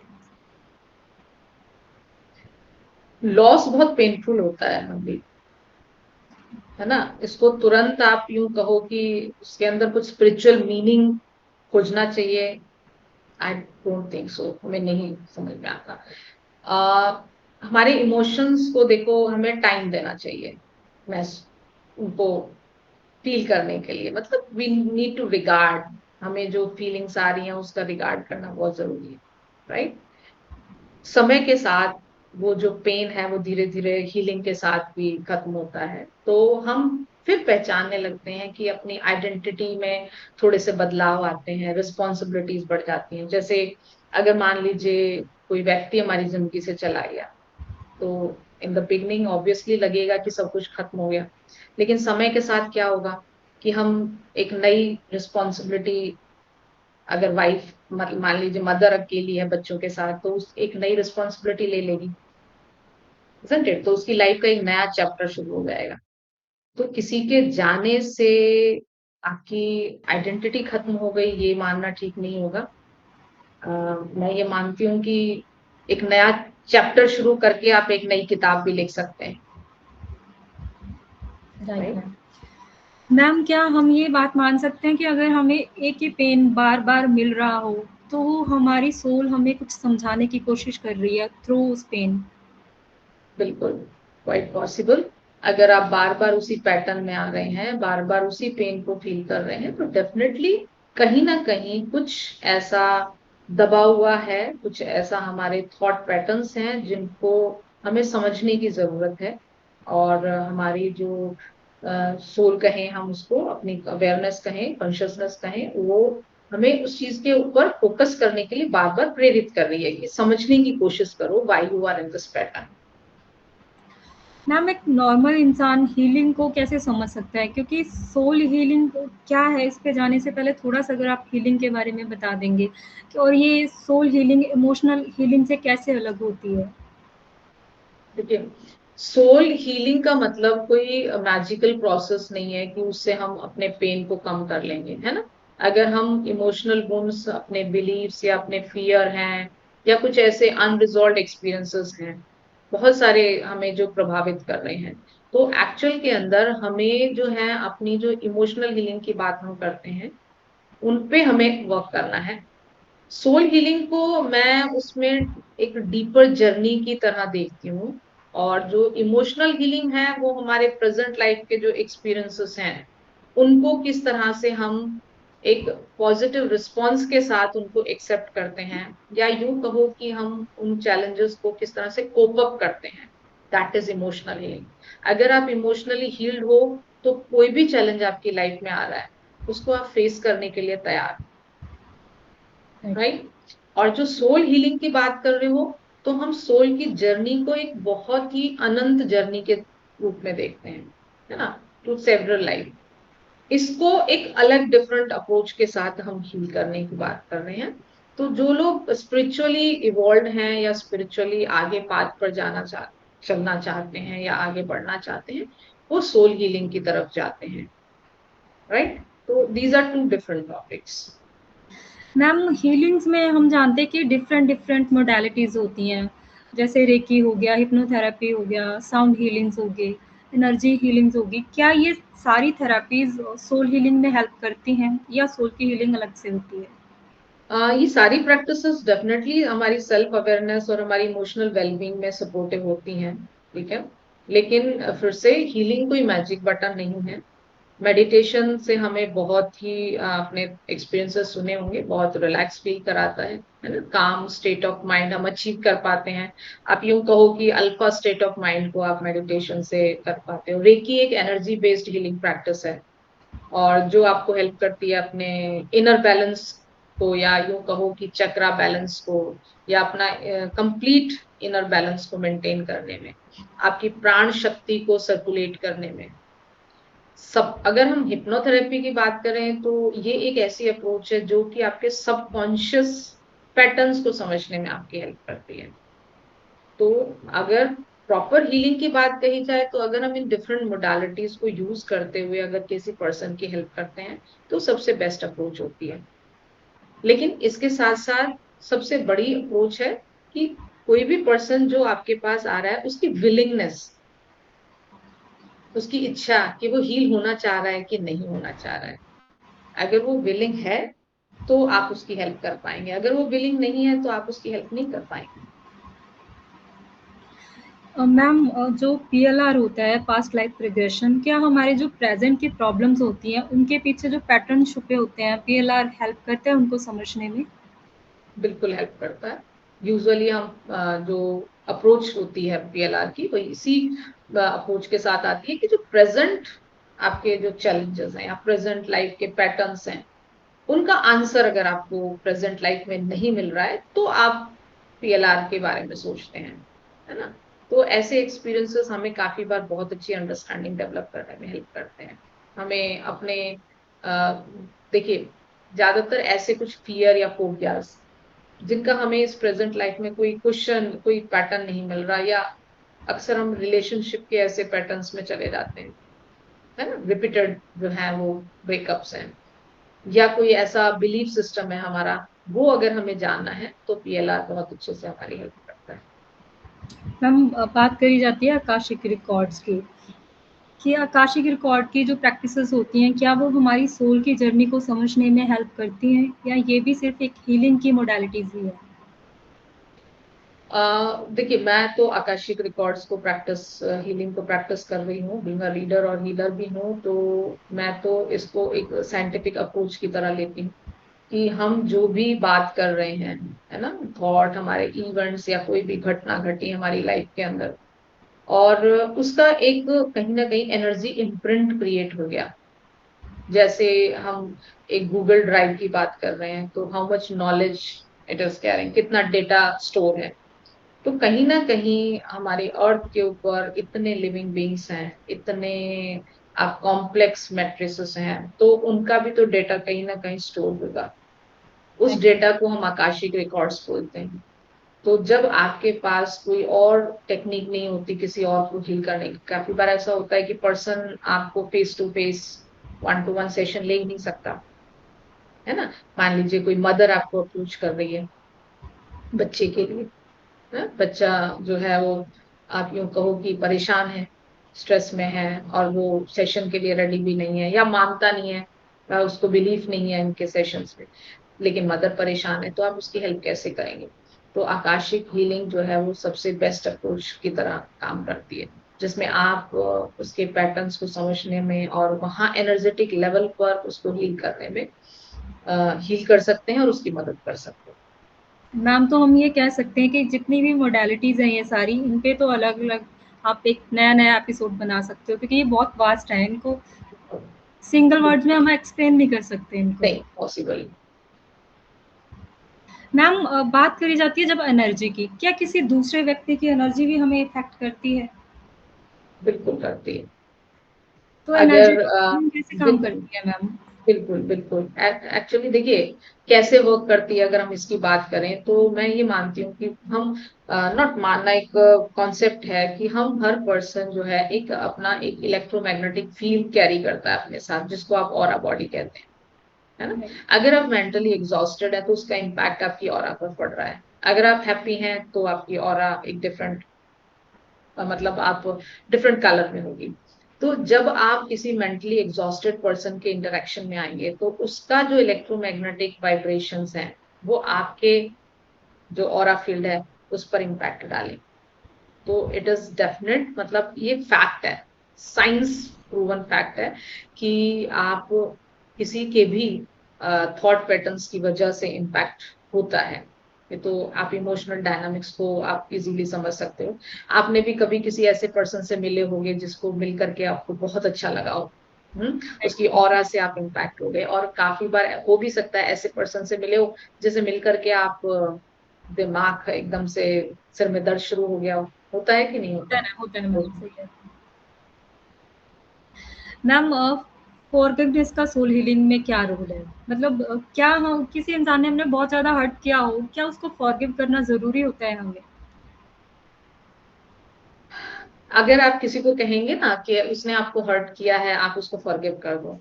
लॉस बहुत पेनफुल होता है मंदी, है ना। इसको तुरंत आप यूं कहो कि उसके अंदर कुछ स्पिरिचुअल मीनिंग खोजना चाहिए, आई डोंट थिंक सो, हमें नहीं समझ में आता। हमारे इमोशंस को देखो, हमें टाइम देना चाहिए, मैं उनको फील करने के लिए, मतलब वी नीड टू रिगार्ड, हमें जो फीलिंग्स आ रही हैं उसका रिगार्ड करना बहुत जरूरी है, राइट। समय के साथ वो जो पेन है वो धीरे धीरे हीलिंग के साथ भी खत्म होता है, तो हम फिर पहचानने लगते हैं कि अपनी आइडेंटिटी में थोड़े से बदलाव आते हैं, रिस्पॉन्सिबिलिटीज बढ़ जाती हैं। जैसे अगर मान लीजिए कोई व्यक्ति हमारी जिंदगी से चला गया, तो इन द बिगनिंग ऑब्वियसली लगेगा कि सब कुछ खत्म हो गया, लेकिन समय के साथ क्या होगा कि हम एक नई रिस्पॉन्सिबिलिटी, अगर वाइफ मतलब मान लीजिए मदर अकेली है बच्चों के साथ, तो उस एक नई रिस्पॉन्सिबिलिटी ले लेगी, isn't it? तो उसकी लाइफ का एक नया चैप्टर शुरू हो जाएगा। तो किसी के जाने से आपकी आइडेंटिटी खत्म हो गई ये मानना ठीक नहीं होगा। अ, मैं ये मानती हूँ कि एक नया चैप्टर शुरू करके आप एक नई किताब भी लिख सकते हैं, राइट राइट। मैम। मैम, क्या हम ये बात मान सकते हैं कि अगर हमें एक ही पेन बार-बार मिल रहा हो, तो वो हमारी सोल हमें कुछ समझाने की कोशिश कर रही है थ्रू उस पेन? बिल्कुल, क्वाइट पॉसिबल। अगर आप बार बार उसी पैटर्न में आ रहे हैं, बार बार उसी पेन को फील कर रहे हैं, तो डेफिनेटली कहीं ना कहीं कुछ ऐसा दबा हुआ है, कुछ ऐसा हमारे थॉट पैटर्न्स हैं जिनको हमें समझने की जरूरत है। और हमारी जो सोल कहें, हम उसको अपनी अवेयरनेस कहें, कॉन्शियसनेस कहें, वो हमें उस चीज के ऊपर फोकस करने के लिए बार बार प्रेरित कर रही है कि समझने की कोशिश करो why you are in this pattern. Ma'am, एक नॉर्मल इंसान हीलिंग को कैसे समझ सकता है? क्योंकि सोल हीलिंग क्या है, इस पे जाने से पहले थोड़ा-सा अगर आप हीलिंग के बारे में बता देंगे कि और ये सोल हीलिंग इमोशनल हीलिंग से कैसे अलग होती है? देखिए, सोल हीलिंग का मतलब कोई मैजिकल प्रोसेस नहीं है कि उससे हम अपने पेन को कम कर लेंगे, है ना। अगर हम इमोशनल वुंड्स, अपने बिलीव्स या अपने फियर हैं, या कुछ ऐसे अनरिजॉल्व एक्सपीरियंसेस हैं, बहुत सारे हमें जो प्रभावित कर रहे हैं, तो एक्चुअल के अंदर हमें जो है अपनी जो इमोशनल हीलिंग की बात हम करते हैं, उन पे हमें वर्क करना है। सोल हीलिंग को मैं उसमें एक डीपर जर्नी की तरह देखती हूँ। और जो इमोशनल हीलिंग है वो हमारे प्रेजेंट लाइफ के जो एक्सपीरियंसेस हैं, उनको किस तरह से हम एक पॉजिटिव रिस्पॉन्स के साथ उनको एक्सेप्ट करते हैं, या यूं कहो कि हम उन चैलेंजेस को किस तरह से कोप अप करते हैं। That is emotional healing. अगर आप इमोशनली हील्ड हो, तो कोई भी चैलेंज आपकी लाइफ में आ रहा है, उसको आप फेस करने के लिए तैयार, राइट। और जो सोल हीलिंग की बात कर रहे हो, तो हम सोल की जर्नी को एक बहुत ही अनंत जर्नी के रूप में देखते हैं, है ना, टू सेवरल लाइफ। इसको एक अलग डिफरेंट अप्रोच के साथ हम हील करने की बात कर रहे हैं। तो जो लोग स्पिरिचुअली इवॉल्व हैं या स्पिरिचुअली आगे पाथ पर चलना चाहते हैं या आगे बढ़ना चाहते हैं, वो सोल हीलिंग की तरफ जाते हैं, राइट। तो these are two different topics. Ma'am healings में हम जानते हैं कि डिफरेंट डिफरेंट मोडालिटीज़ होती हैं, जैसे रेकी हो गया, हिप्नोथेरेपी हो गया, साउंड हीलिंग्स हो गई, एनर्जी हीलिंग्स होगी। क्या ये सारी थेरेपीज़ सोल हीलिंग में हेल्प करती हैं या सोल की हीलिंग अलग से होती है? ये सारी प्रैक्टिसेस डेफिनेटली हमारी सेल्फ अवेयरनेस और हमारी इमोशनल वेलबींग में सपोर्टिव होती हैं, ठीक है। लेकिन फिर से हीलिंग कोई मैजिक बटन नहीं है। मेडिटेशन से हमें बहुत ही अपने एक्सपीरियंसेस सुने होंगे, बहुत रिलैक्स फील कराता है ना, काम स्टेट ऑफ माइंड हम अचीव कर पाते हैं। आप यूं कहो कि अल्फा स्टेट ऑफ माइंड को आप मेडिटेशन से कर पाते हो। रेकी एक एनर्जी बेस्ड हीलिंग प्रैक्टिस है, और जो आपको हेल्प करती है अपने इनर बैलेंस को, या यूं कहो कि चक्रा बैलेंस को, या अपना कंप्लीट इनर बैलेंस को मेंटेन करने में, आपकी प्राण शक्ति को सर्कुलेट करने में। सब अगर हम हिप्नोथेरेपी की बात करें, तो ये एक ऐसी अप्रोच है जो कि आपके सबकॉन्शियस पैटर्न्स को समझने में आपकी हेल्प करती है। तो अगर प्रॉपर हीलिंग की बात कही जाए, तो अगर हम इन डिफरेंट मोडालिटीज को यूज करते हुए अगर किसी पर्सन की हेल्प करते हैं, तो सबसे बेस्ट अप्रोच होती है। लेकिन इसके साथ साथ सबसे बड़ी अप्रोच है कि कोई भी पर्सन जो आपके पास आ रहा है, उसकी विलिंगनेस, उसकी इच्छा कि वो हील होना चाह रहा है कि नहीं होना चाह रहा है। अगर वो विलिंग है, तो आप उसकी हेल्प कर पाएंगे। अगर वो विलिंग नहीं है, तो आप उसकी हेल्प नहीं कर पाएंगे। मैम जो पीएलआर होता है, पास्ट लाइफ रिग्रेशन, क्या हमारे जो प्रेजेंट की प्रॉब्लम्स होती हैं उनके पीछे जो पैटर्न छुपे होते हैं, पीएलआर हेल्प करता है उनको समझने में? बिल्कुल हेल्प करता है। यूजुअली हम जो अप्रोच होती है पीएलआर की, वो इसी अप्रोच के साथ आती है कि जो प्रेजेंट आपके जो चैलेंजेस हैं या प्रेजेंट लाइफ के पैटर्न्स हैं, उनका आंसर अगर आपको प्रेजेंट लाइफ में नहीं मिल रहा है, तो आप पीएलआर के बारे में सोचते हैं, है ना। तो ऐसे एक्सपीरियंसेस हमें काफी बार बहुत अच्छी अंडरस्टैंडिंग डेवलप करने में हेल्प करते हैं। हमें अपने अ, देखिए, ज्यादातर ऐसे कुछ फियर या फोबियाज जिनका हमें इस प्रेजेंट लाइफ में कोई क्वेश्चन, कोई पैटर्न नहीं मिल रहा, या अक्सर हम रिलेशनशिप के ऐसे पैटर्न्स में चले जाते हैं, है ना, रिपीटेड जो है वो ब्रेकअप्स हैं, या कोई ऐसा बिलीफ सिस्टम है हमारा, वो अगर हमें जानना है, तो पीएलआर बहुत अच्छे से हमारी हेल्प करता है। मैम बात करी जाती है आकाशिक रिकॉर्ड्स की, कि आकाशिक रिकॉर्ड की जो प्रैक्टिसेस होती हैं, क्या वो हमारी सोल की जर्नी को समझने में हेल्प करती हैं या ये भी सिर्फ एक हीलिंग की मोडालिटीज़ ही है? देखिए, मैं तो आकाशिक रिकॉर्ड्स को प्रैक्टिस, हीलिंग को प्रैक्टिस कर रही हूँ, बीइंग अ रीडर और हीलर भी हूँ। तो मैं तो इसको एक साइंटिफिक अप्रोच की तरह लेती हूँ कि हम जो भी बात कर रहे हैं, है ना, थॉट, हमारे इवेंट्स या कोई भी घटना घटी हमारी लाइफ के अंदर, और उसका एक कहीं ना कहीं एनर्जी इम्प्रिंट क्रिएट हो गया। जैसे हम एक गूगल ड्राइव की बात कर रहे हैं, तो how much knowledge it is carrying, कितना डेटा स्टोर है। तो कहीं ना कहीं हमारे अर्थ के ऊपर इतने लिविंग बींग्स हैं, इतने आप कॉम्प्लेक्स मैट्रिसेस हैं, तो उनका भी तो डेटा कहीं ना कहीं स्टोर होगा। उस डेटा को हम आकाशिक रिकॉर्ड्स बोलते हैं। तो जब आपके पास कोई और टेक्निक नहीं होती किसी और को हील करने की, काफी बार ऐसा होता है कि पर्सन आपको face to face 1 to 1 session ले ही नहीं सकता, है ना। मान लीजिए कोई मदर आपको अप्रोच कर रही है बच्चे के लिए, है? बच्चा जो है वो, आप यूं कहो कि परेशान है, स्ट्रेस में है, और वो सेशन के लिए रेडी भी नहीं है, या मानता नहीं है, या उसको बिलीफ नहीं है इनके सेशंस में, लेकिन मदर परेशान है, तो आप उसकी हेल्प कैसे करेंगे। तो आकाशिक हीलिंग जो है वो सबसे बेस्ट अप्रोच की तरह काम करती है, जिसमें आप उसके पैटर्न्स को समझने में और वहाँ एनर्जेटिक लेवल पर उसको हील करने में हील कर सकते हैं और उसकी मदद कर सकते हैं। मैम, तो हम ये कह सकते हैं कि जितनी भी मोडालिटीज़ हैं ये सारी, इन पे तो अलग-अलग आप एक नया-नया एपिसोड बना सकते हो, क्योंकि ये बहुत वास्ट है। इनको सिंगल वर्ड्स में हम एक्सप्लेन नहीं कर सकते इनको। नहीं पॉसिबल। मैम, बात करी जाती है जब एनर्जी की, क्या किसी दूसरे व्यक्ति की एनर्जी भी हमें इफ़ेक्ट करती है? बिल्कुल करती है। तो एनर्जी अगर कैसे काम बिल्कुल करती है मैम? बिल्कुल बिल्कुल एक्चुअली देखिए कैसे वर्क करती है, अगर हम इसकी बात करें तो मैं ये मानती हूँ कि हम, नॉट मानना, एक कॉन्सेप्ट है कि हम हर पर्सन जो है एक अपना एक इलेक्ट्रोमैग्नेटिक फील्ड कैरी करता है अपने साथ, जिसको आप ऑरा बॉडी कहते हैं, है ना। राइट। अगर आप मेंटली एग्जॉस्टेड है तो उसका इम्पैक्ट आपकी ऑरा पर पड़ रहा है। अगर आप हैप्पी हैं तो आपकी ऑरा एक डिफरेंट, मतलब आप डिफरेंट कलर में होगी। तो जब आप किसी मेंटली एग्जॉस्टेड पर्सन के इंटरेक्शन में आएंगे तो उसका जो इलेक्ट्रोमैग्नेटिक वाइब्रेशंस हैं वो आपके जो ऑरा फील्ड है उस पर इम्पैक्ट डालें। तो इट इज डेफिनेट, मतलब ये फैक्ट है, साइंस प्रूवन फैक्ट है कि आप किसी के भी थॉट पैटर्न्स की वजह से इम्पैक्ट होता है। ये तो आप इमोशनल डायनामिक्स को आप इजीली समझ सकते हो। आपने भी कभी किसी ऐसे पर्सन से मिले होंगे जिसको मिल करके आपको बहुत अच्छा लगा हो, उसकी ऑरा से आप इम्पैक्ट हो गए, और काफी बार हो भी सकता है ऐसे पर्सन से मिले हो जिसे मिल करके आप दिमाग एकदम से सिर में दर्द शुरू हो गया हो। होता है कि नहीं होता। होता है मैम, सही है। मैम, फॉरगिवनेस का सोल हीलिंग में क्या रोल है? मतलब क्या हम किसी इंसान ने हमने बहुत ज़्यादा हर्ट किया हो, क्या उसको फॉरगिव करना ज़रूरी होता है हमें? अगर आप किसी को कहेंगे ना कि उसने आपको हर्ट किया है आप उसको फॉरगिव कर दो,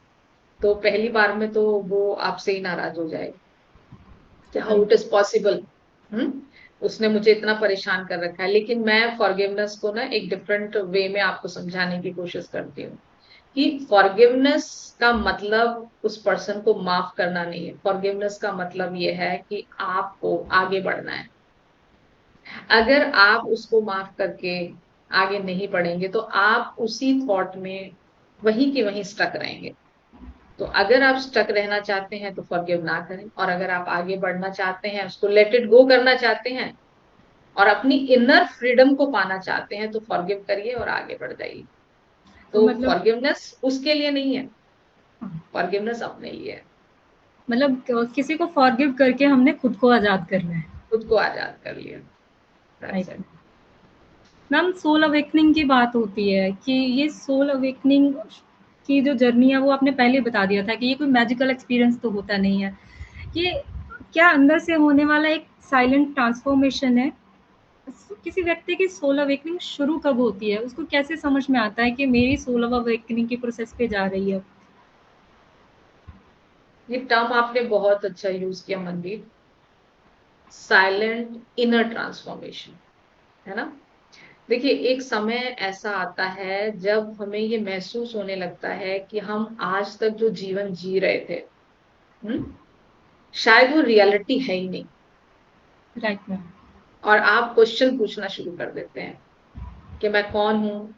तो पहली बार में तो वो आपसे ही नाराज हो जाएगा कि how right. It is possible, उसने मुझे इतना परेशान कर रखा है। लेकिन मैं फॉरगिवनेस को ना एक डिफरेंट वे में आपको समझाने की कोशिश करती हूँ कि फॉरगिवनेस का मतलब उस पर्सन को माफ करना नहीं है। फॉरगिवनेस का मतलब ये है कि आपको आगे बढ़ना है। अगर आप उसको माफ करके आगे नहीं बढ़ेंगे तो आप उसी थॉट में वहीं के वहीं स्टक रहेंगे। तो अगर आप स्टक रहना चाहते हैं तो फॉरगिव ना करें, और अगर आप आगे बढ़ना चाहते हैं, उसको लेट इट गो करना चाहते हैं और अपनी इनर फ्रीडम को पाना चाहते हैं, तो फॉरगिव करिए और आगे बढ़ जाइए। तो तो मतलब, फॉरगिवनेस उसके लिए नहीं है, हाँ, फॉरगिवनेस अपने लिए है। मतलब किसी को फॉरगिव करके हमने खुद को आज़ाद करना है। खुद को आजाद कर लिया। That's right. it. Ma'am, soul awakening की बात होती है कि ये सोल अवेकनिंग की जो जर्नी है वो आपने पहले बता दिया था कि ये कोई मैजिकल एक्सपीरियंस तो होता नहीं है। ये क्या अंदर से होने वाला एक साइलेंट ट्रांसफॉर्मेशन है? किसी व्यक्ति की सोल अवेकनिंग शुरू कब होती है? उसको कैसे समझ में आता है कि मेरी सोल अवेकनिंग की प्रोसेस पे जा रही है? ये टर्म आपने बहुत अच्छा यूज किया मनदीप, साइलेंट इनर ट्रांसफॉर्मेशन, है ना। देखिए एक समय ऐसा आता है जब हमें ये महसूस होने लगता है कि हम आज तक जो जीवन जी रहे थे, हम्म शायद वो रियलिटी है ही नहीं। Right ma'am. और आप क्वेश्चन पूछना शुरू कर देते हैं कि मैं कौन हूँ,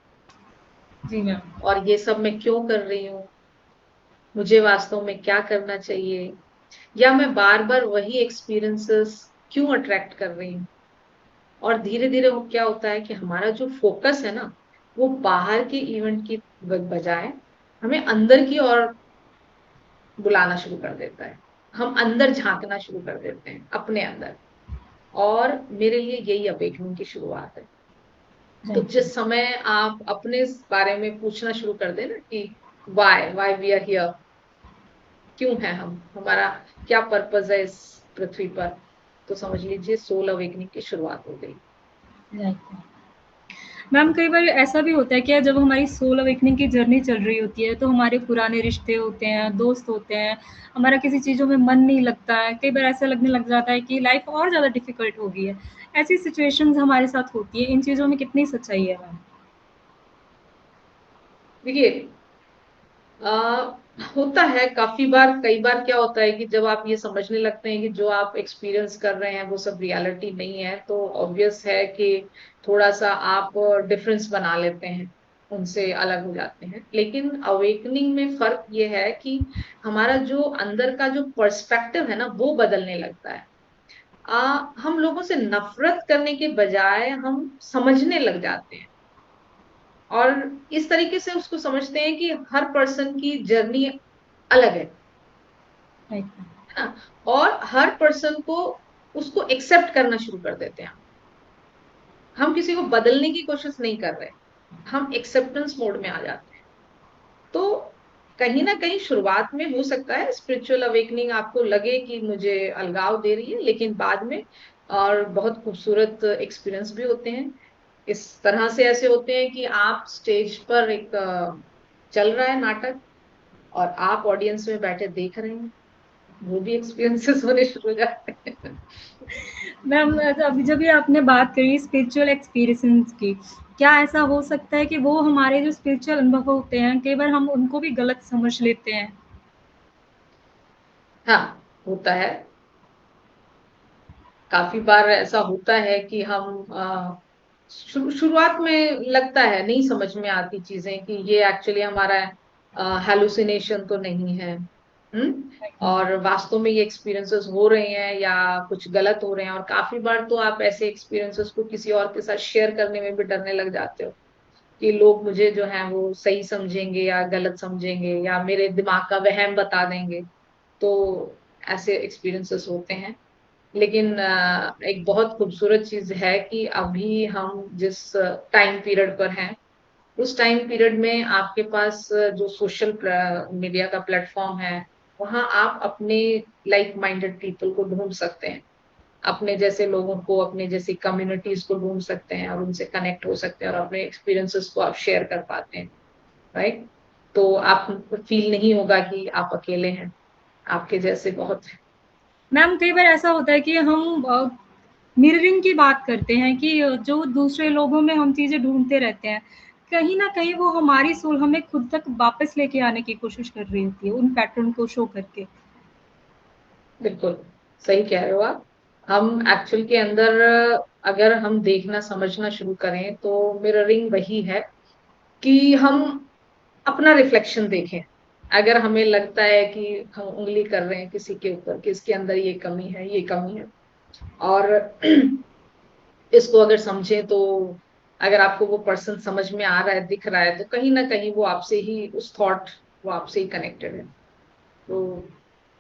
जी मैम। और ये सब मैं क्यों कर रही हूँ, मुझे वास्तव में क्या करना चाहिए, या मैं बार बार वही एक्सपीरियंसेस क्यों अट्रैक्ट कर रही हूँ। और धीरे धीरे वो क्या होता है कि हमारा जो फोकस है ना, वो बाहर के इवेंट की बजाय हमें अंदर की ओर बुलाना शुरू कर देता है। हम अंदर झांकना शुरू कर देते हैं अपने अंदर। और मेरे लिए यही अवेकनिंग की शुरुआत है। तो राइट मैम। जिस समय आप अपने इस बारे में पूछना शुरू कर दें ना कि why why we are here, क्यों है हम, हमारा क्या पर्पस है इस पृथ्वी पर, तो समझ लीजिए सोल अवेकनिंग की शुरुआत हो गई। राइट। मैम कई बार ऐसा भी होता है क्या, जब हमारी सोल अवेकनिंग की जर्नी चल रही होती है तो हमारे पुराने रिश्ते होते हैं, दोस्त होते हैं, हमारा किसी चीज़ों में मन नहीं लगता है, कई बार ऐसा लगने लग जाता है कि लाइफ और ज़्यादा डिफिकल्ट हो गई है, ऐसी सिचुएशंस हमारे साथ होती है, इन चीज़ों में कितनी सच्चाई है मैम? देखिए, आ, होता है काफी बार। कई बार क्या होता है कि जब आप ये समझने लगते हैं कि जो आप एक्सपीरियंस कर रहे हैं वो सब रियलिटी नहीं है, तो ऑब्वियस है कि थोड़ा सा आप डिफरेंस बना लेते हैं, उनसे अलग हो जाते हैं। लेकिन अवेकनिंग में फर्क ये है कि हमारा जो अंदर का जो पर्सपेक्टिव है ना वो बदलने लगता है। हम लोगों से नफरत करने के बजाय हम समझने लग जाते हैं, और इस तरीके से उसको समझते हैं कि हर पर्सन की जर्नी अलग है राइट। ना। और हर पर्सन को उसको एक्सेप्ट करना शुरू कर देते हैं। हम किसी को बदलने की कोशिश नहीं कर रहे, हम एक्सेप्टेंस मोड में आ जाते हैं। तो कहीं ना कहीं शुरुआत में हो सकता है स्पिरिचुअल अवेकनिंग आपको लगे कि मुझे अलगाव दे रही है, लेकिन बाद में और बहुत खूबसूरत एक्सपीरियंस भी होते हैं। इस तरह से ऐसे होते हैं कि आप स्टेज पर एक चल रहा है नाटक, और आप ऑडियंस में बैठे देख रहे हैं, वो भी एक्सपीरियंसेस होने शुरू हो जाते हैं। मैम अभी जब भी आपने बात करी स्पिरिचुअल एक्सपीरियंस की, क्या ऐसा हो सकता है कि वो हमारे जो स्पिरिचुअल अनुभव होते हैं कई बार हम उनको भी गलत समझ लेते हैं? हाँ, होता है। काफी बार ऐसा होता है कि हम शुरुआत में लगता है नहीं समझ में आती चीजें कि ये एक्चुअली हमारा हेलुसिनेशन तो नहीं है। और वास्तव में ये एक्सपीरियंसेस हो रहे हैं या कुछ गलत हो रहे हैं। और काफी बार तो आप ऐसे एक्सपीरियंसेस को किसी और के साथ शेयर करने में भी डरने लग जाते हो कि लोग मुझे जो है वो सही समझेंगे या गलत समझेंगे, या मेरे दिमाग का वहम बता देंगे। तो ऐसे एक्सपीरियंसेस होते हैं। लेकिन एक बहुत खूबसूरत चीज है कि अभी हम जिस टाइम पीरियड पर हैं, उस टाइम पीरियड में आपके पास जो सोशल मीडिया का प्लेटफॉर्म है, वहां आप अपने लाइक माइंडेड पीपल को ढूंढ सकते हैं। अपने जैसे लोगों को, अपने जैसी कम्युनिटीज को ढूंढ सकते हैं और उनसे कनेक्ट हो सकते हैं, और अपने एक्सपीरियंसेस को आप शेयर कर पाते हैं। राइट। तो आप फील नहीं होगा कि आप अकेले हैं, आपके जैसे बहुत हैं। मैम कई बार ऐसा होता है कि हम मिररिंग की बात करते हैं कि जो दूसरे लोगों में हम चीज़ें ढूँढते रहते हैं, कहीं न कहीं वो हमारी सोल हमें खुद तक वापस लेके आने की कोशिश कर रही होती है, उन पैटर्न को शो करके। बिल्कुल सही कह रहे हो आप। हम एक्चुअल के अंदर अगर हम देखना समझना शुरू करें तो मिररिंग वही है कि हम अपना रिफ्लेक्शन देखें। अगर हमें लगता है कि हम उंगली कर रहे हैं किसी के ऊपर कि इसके अंदर ये कमी है, ये कमी है, और इसको अगर समझें तो अगर आपको वो पर्सन समझ में आ रहा है, दिख रहा है, तो कहीं ना कहीं वो आपसे ही उस थॉट, वो आपसे ही कनेक्टेड है। तो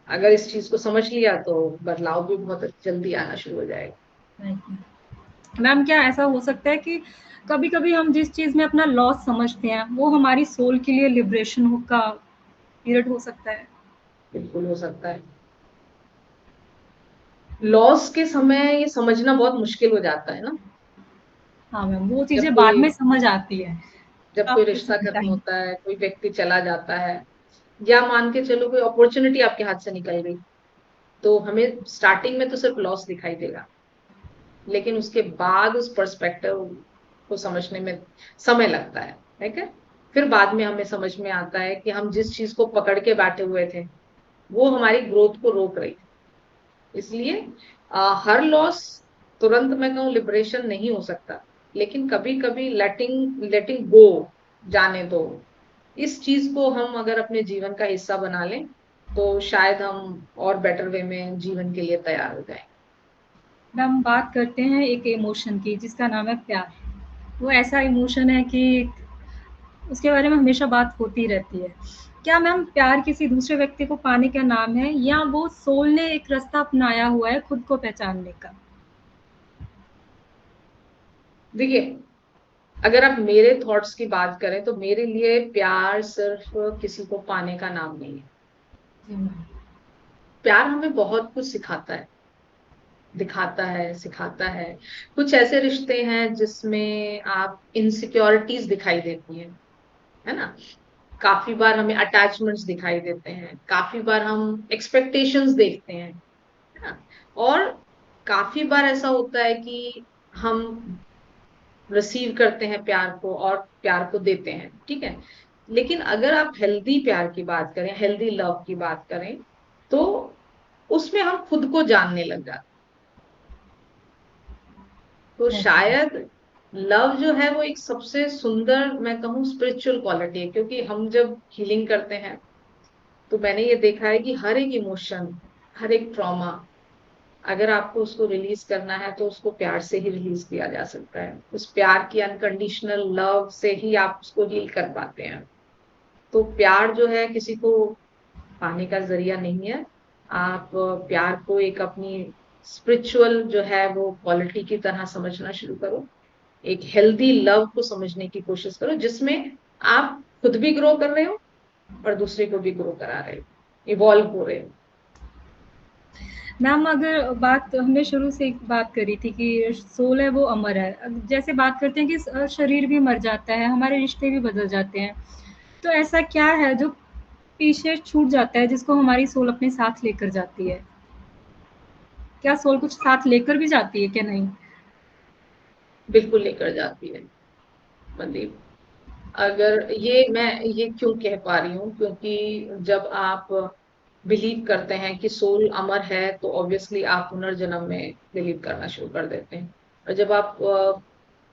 अगर इस चीज को समझ लिया तो बदलाव भी बहुत जल्दी आना शुरू हो जाएगा। मैम क्या ऐसा हो सकता है कि कभी-कभी हम जिस चीज़ में अपना लॉस समझते हैं, वो हमारी सोल के लिए लिबरेशन हो का पीरियड हो सकता है? बिल्कुल हो सकता है। लॉस के समय ये समझना बहुत मुश्किल हो जाता है ना। हाँ मैम, वो जब चीज़ें बाद कोई में समझ आती है, जब कोई आफ्टर रिश्ता सम खत्म टाइम। होता है, कोई व्यक्ति चला जाता है, या मान के चलो कोई अपॉर्चुनिटी आपके हाथ से निकल गई, तो हमें स्टार्टिंग में तो सिर्फ लॉस दिखाई देगा, लेकिन उसके बाद उस पर्सपेक्टिव को समझने में समय लगता है। ठीक है। फिर बाद में हमें समझ में आता है कि हम जिस चीज को पकड़ के बैठे हुए थे वो हमारी ग्रोथ को रोक रही थी। इसलिए हर लॉस तुरंत मैं कहूँ लिबरेशन नहीं हो सकता, लेकिन कभी कभी लेटिंग लेटिंग गो, जाने दो, इस चीज को हम अगर अपने जीवन का हिस्सा बना लें तो शायद हम और बेटर वे में जीवन के लिए तैयार हो जाएं। हम बात करते हैं एक इमोशन की जिसका नाम है प्यार। वो ऐसा इमोशन है कि उसके बारे में हमेशा बात होती रहती है। क्या मैम प्यार किसी दूसरे व्यक्ति को पाने का नाम है या वो सोल ने एक रास्ता अपनाया हुआ है खुद को पहचानने का? देखिए, अगर आप मेरे थॉट्स की बात करें तो मेरे लिए प्यार सिर्फ किसी को पाने का नाम नहीं है। जी मैम। प्यार हमें बहुत कुछ सिखाता है। दिखाता है, सिखाता है। कुछ ऐसे रिश्ते हैं जिसमें आप इनसिक्योरिटीज दिखाई देती हैं, है ना? काफी बार हमें अटैचमेंट्स दिखाई देते हैं, काफी बार हम एक्सपेक्टेशंस देखते हैं, है ना? और काफी बार ऐसा होता है कि हम रिसीव करते हैं प्यार को और प्यार को देते हैं, ठीक है। लेकिन अगर आप हेल्दी प्यार की बात करें, हेल्दी लव की बात करें, तो उसमें हम खुद को जानने लग जाते हैं। तो अच्छा। शायद लव जो है वो एक सबसे सुंदर, मैं कहूँ, स्पिरिचुअल क्वालिटी है, क्योंकि हम जब हीलिंग करते हैं तो मैंने ये देखा है कि हर एक इमोशन, हर एक ट्रॉमा, अगर आपको उसको रिलीज करना है तो उसको प्यार से ही रिलीज किया जा सकता है। उस प्यार की अनकंडीशनल लव से ही आप उसको हील कर पाते हैं। तो प्यार जो है किसी को पाने का जरिया नहीं है। आप प्यार को एक अपनी स्पिरिचुअल जो है वो क्वालिटी की तरह समझना शुरू करो। एक हेल्दी लव को समझने की कोशिश करो, जिसमें आप खुद भी ग्रो कर रहे हो और दूसरे को भी ग्रो करा रहे हो, इवॉल्व हो रहे हो। मैम, अगर बात हमने शुरू से एक बात करी थी कि सोल है वो अमर है। अब जैसे बात करते हैं कि शरीर भी मर जाता है, हमारे रिश्ते भी बदल जाते हैं। तो ऐसा क्या है जो पीछे छूट जाता है जिसको हमारी सोल अपने साथ लेकर जाती है? क्या सोल कुछ साथ लेकर भी जाती है क्या? नहीं। बिल्कुल लेकर जाती है मनदीप। अगर ये क्यों कह पा रही हूँ, क्योंकि जब आप बिलीव करते हैं कि सोल अमर है तो ऑब्वियसली आप पुनर्जन्म में बिलीव करना शुरू कर देते हैं। और जब आप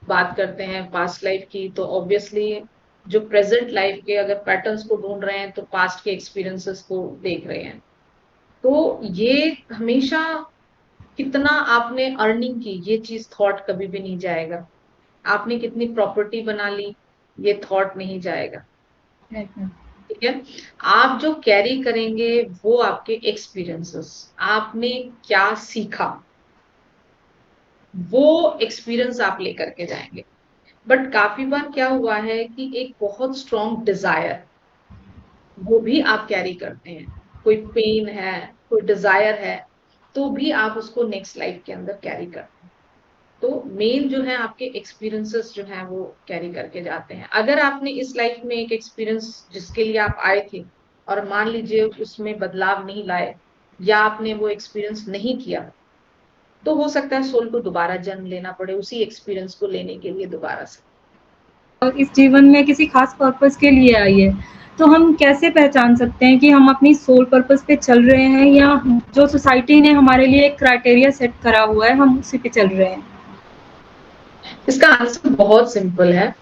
बात करते हैं पास्ट लाइफ की, तो ऑब्वियसली जो प्रेजेंट लाइफ के अगर पैटर्न्स को ढूंढ रहे हैं तो पास्ट के एक्सपीरियंसेस को देख रहे हैं। तो ये हमेशा कितना आपने अर्निंग की, ये चीज थॉट कभी भी नहीं जाएगा। आपने कितनी प्रॉपर्टी बना ली, ये थॉट नहीं जाएगा। Right ma'am. ठीक है। आप जो कैरी करेंगे वो आपके एक्सपीरियंसेस, आपने क्या सीखा, वो एक्सपीरियंस आप लेकर के जाएंगे। बट काफी बार क्या हुआ है कि एक बहुत स्ट्रॉन्ग डिजायर वो भी आप कैरी करते हैं। कोई पेन है, कोई डिजायर है, तो भी आप उसको नेक्स्ट लाइफ के अंदर कैरी करते हैं। तो मेन जो है आपके एक्सपीरियंसेस जो है वो कैरी करके जाते हैं। अगर आपने इस लाइफ में एक एक्सपीरियंस जिसके लिए आप आए थे और मान लीजिए उसमें बदलाव नहीं लाए, या आपने वो एक्सपीरियंस नहीं किया, तो हो सकता है सोल को दोबारा जन्म लेना पड़े उसी एक्सपीरियंस को लेने के लिए दोबारा से। और इस जीवन में किसी खास पर्पस के लिए आई है, तो हम कैसे पहचान सकते हैं कि हम अपनी सोल पर्पस पे चल रहे हैं या जो सोसाइटी ने हमारे लिए एक क्राइटेरिया सेट करा हुआ है हम उसी पे चल रहे हैं? इसका आंसर बहुत सिंपल है।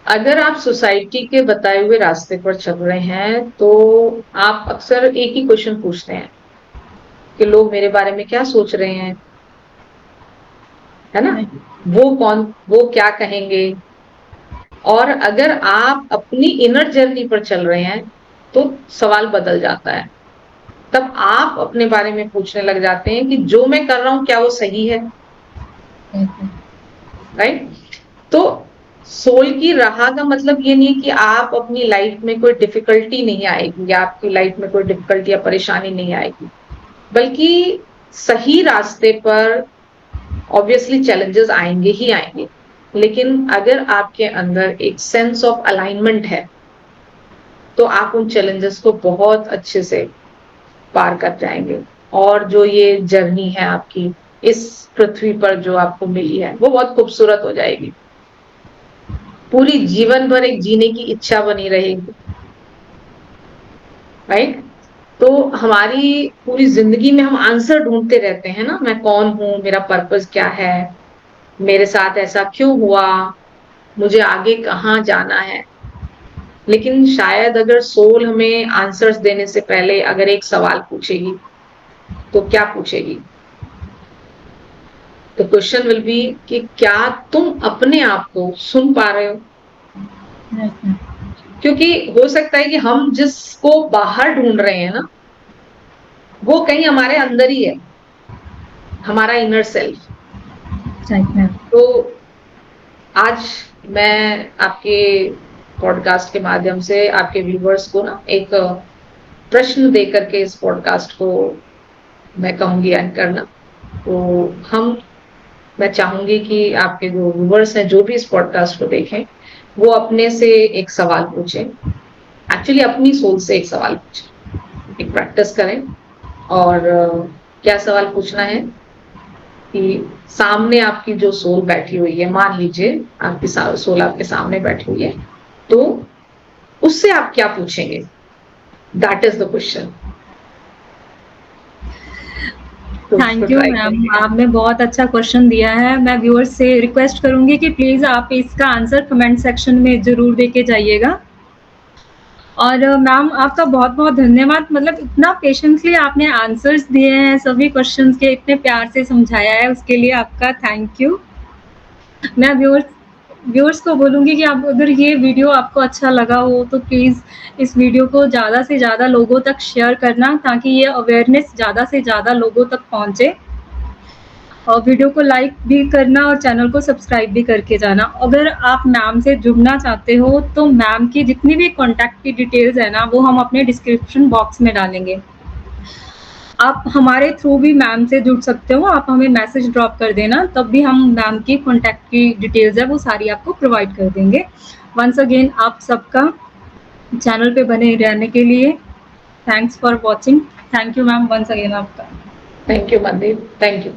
अगर आप सोसाइटी के बताए हुए रास्ते पर चल रहे हैं तो आप अक्सर एक ही क्वेश्चन पूछते हैं कि लोग मेरे बारे में क्या सोच रहे हैं, है ना? वो क्या कहेंगे? और अगर आप अपनी इनर जर्नी पर चल रहे हैं तो सवाल बदल जाता है। तब आप अपने बारे में पूछने लग जाते हैं कि जो मैं कर रहा हूं क्या वो सही है? राइट। तो सोल की राह का मतलब ये नहीं कि आप अपनी लाइफ में कोई डिफिकल्टी नहीं आएगी या आपकी लाइफ में कोई डिफिकल्टी या परेशानी नहीं आएगी, बल्कि सही रास्ते पर ऑब्वियसली चैलेंजेस आएंगे ही आएंगे। लेकिन अगर आपके अंदर एक सेंस ऑफ अलाइनमेंट है तो आप उन चैलेंजेस को बहुत अच्छे से पार कर जाएंगे। और जो ये जर्नी है आपकी इस पृथ्वी पर जो आपको मिली है वो बहुत खूबसूरत हो जाएगी। पूरी जीवन भर एक जीने की इच्छा बनी रहेगी। राइट। तो हमारी पूरी जिंदगी में हम आंसर ढूंढते रहते हैं ना, मैं कौन हूं, मेरा पर्पस क्या है, मेरे साथ ऐसा क्यों हुआ, मुझे आगे कहाँ जाना है। लेकिन शायद अगर सोल हमें आंसर्स देने से पहले अगर एक सवाल पूछेगी तो क्या पूछेगी? द क्वेश्चन विल बी कि क्या तुम अपने आप को सुन पा रहे हो? क्योंकि हो सकता है कि हम जिसको बाहर ढूंढ रहे हैं ना, वो कहीं हमारे अंदर ही है, हमारा इनर सेल्फ। Right ma'am. तो आज मैं आपके पॉडकास्ट के माध्यम से आपके व्यूवर्स को ना एक प्रश्न दे करके इस पॉडकास्ट को मैं कहूंगी एंड करना। तो मैं चाहूंगी कि आपके जो व्यूवर्स हैं, जो भी इस पॉडकास्ट को देखें, वो अपने से एक सवाल पूछें, एक्चुअली अपनी सोच से एक सवाल पूछें, एक प्रैक्टिस करें। और क्या सवाल पूछना है कि सामने आपकी जो सोल बैठी हुई है, मान लीजिए आपकी सोल आपके सामने बैठी हुई है, तो उससे आप क्या पूछेंगे? That is the question. तो उसको थैंक यू ट्राई मैम, करिए। आपने बहुत अच्छा क्वेश्चन दिया है। मैं व्यूअर्स से रिक्वेस्ट करूंगी कि प्लीज़ आप इसका आंसर कमेंट सेक्शन में ज़रूर देके जाइएगा। और मैम आपका बहुत-बहुत धन्यवाद, मतलब इतना पेशेंसली आपने आंसर्स दिए हैं सभी क्वेश्चंस के, इतने प्यार से समझाया है, उसके लिए आपका थैंक यू। मैं व्यूअर्स व्यूअर्स को बोलूँगी कि आप अगर ये वीडियो आपको अच्छा लगा हो तो प्लीज़ इस वीडियो को ज़्यादा से ज़्यादा लोगों तक शेयर करना, ताकि ये अवेयरनेस ज़्यादा से ज़्यादा लोगों तक पहुँचे। और वीडियो को लाइक भी करना और चैनल को सब्सक्राइब भी करके जाना। अगर आप मैम से जुड़ना चाहते हो तो मैम की जितनी भी कॉन्टैक्ट की डिटेल्स है ना, वो हम अपने डिस्क्रिप्शन बॉक्स में डालेंगे। आप हमारे थ्रू भी मैम से जुड़ सकते हो, आप हमें मैसेज ड्रॉप कर देना, तब भी हम मैम की कॉन्टैक्ट की डिटेल्स है वो सारी आपको प्रोवाइड कर देंगे। वंस अगेन आप सबका चैनल पे बने रहने के लिए thanks for watching. Thank you ma'am once again आपका। Thank you Mandeep, thank you.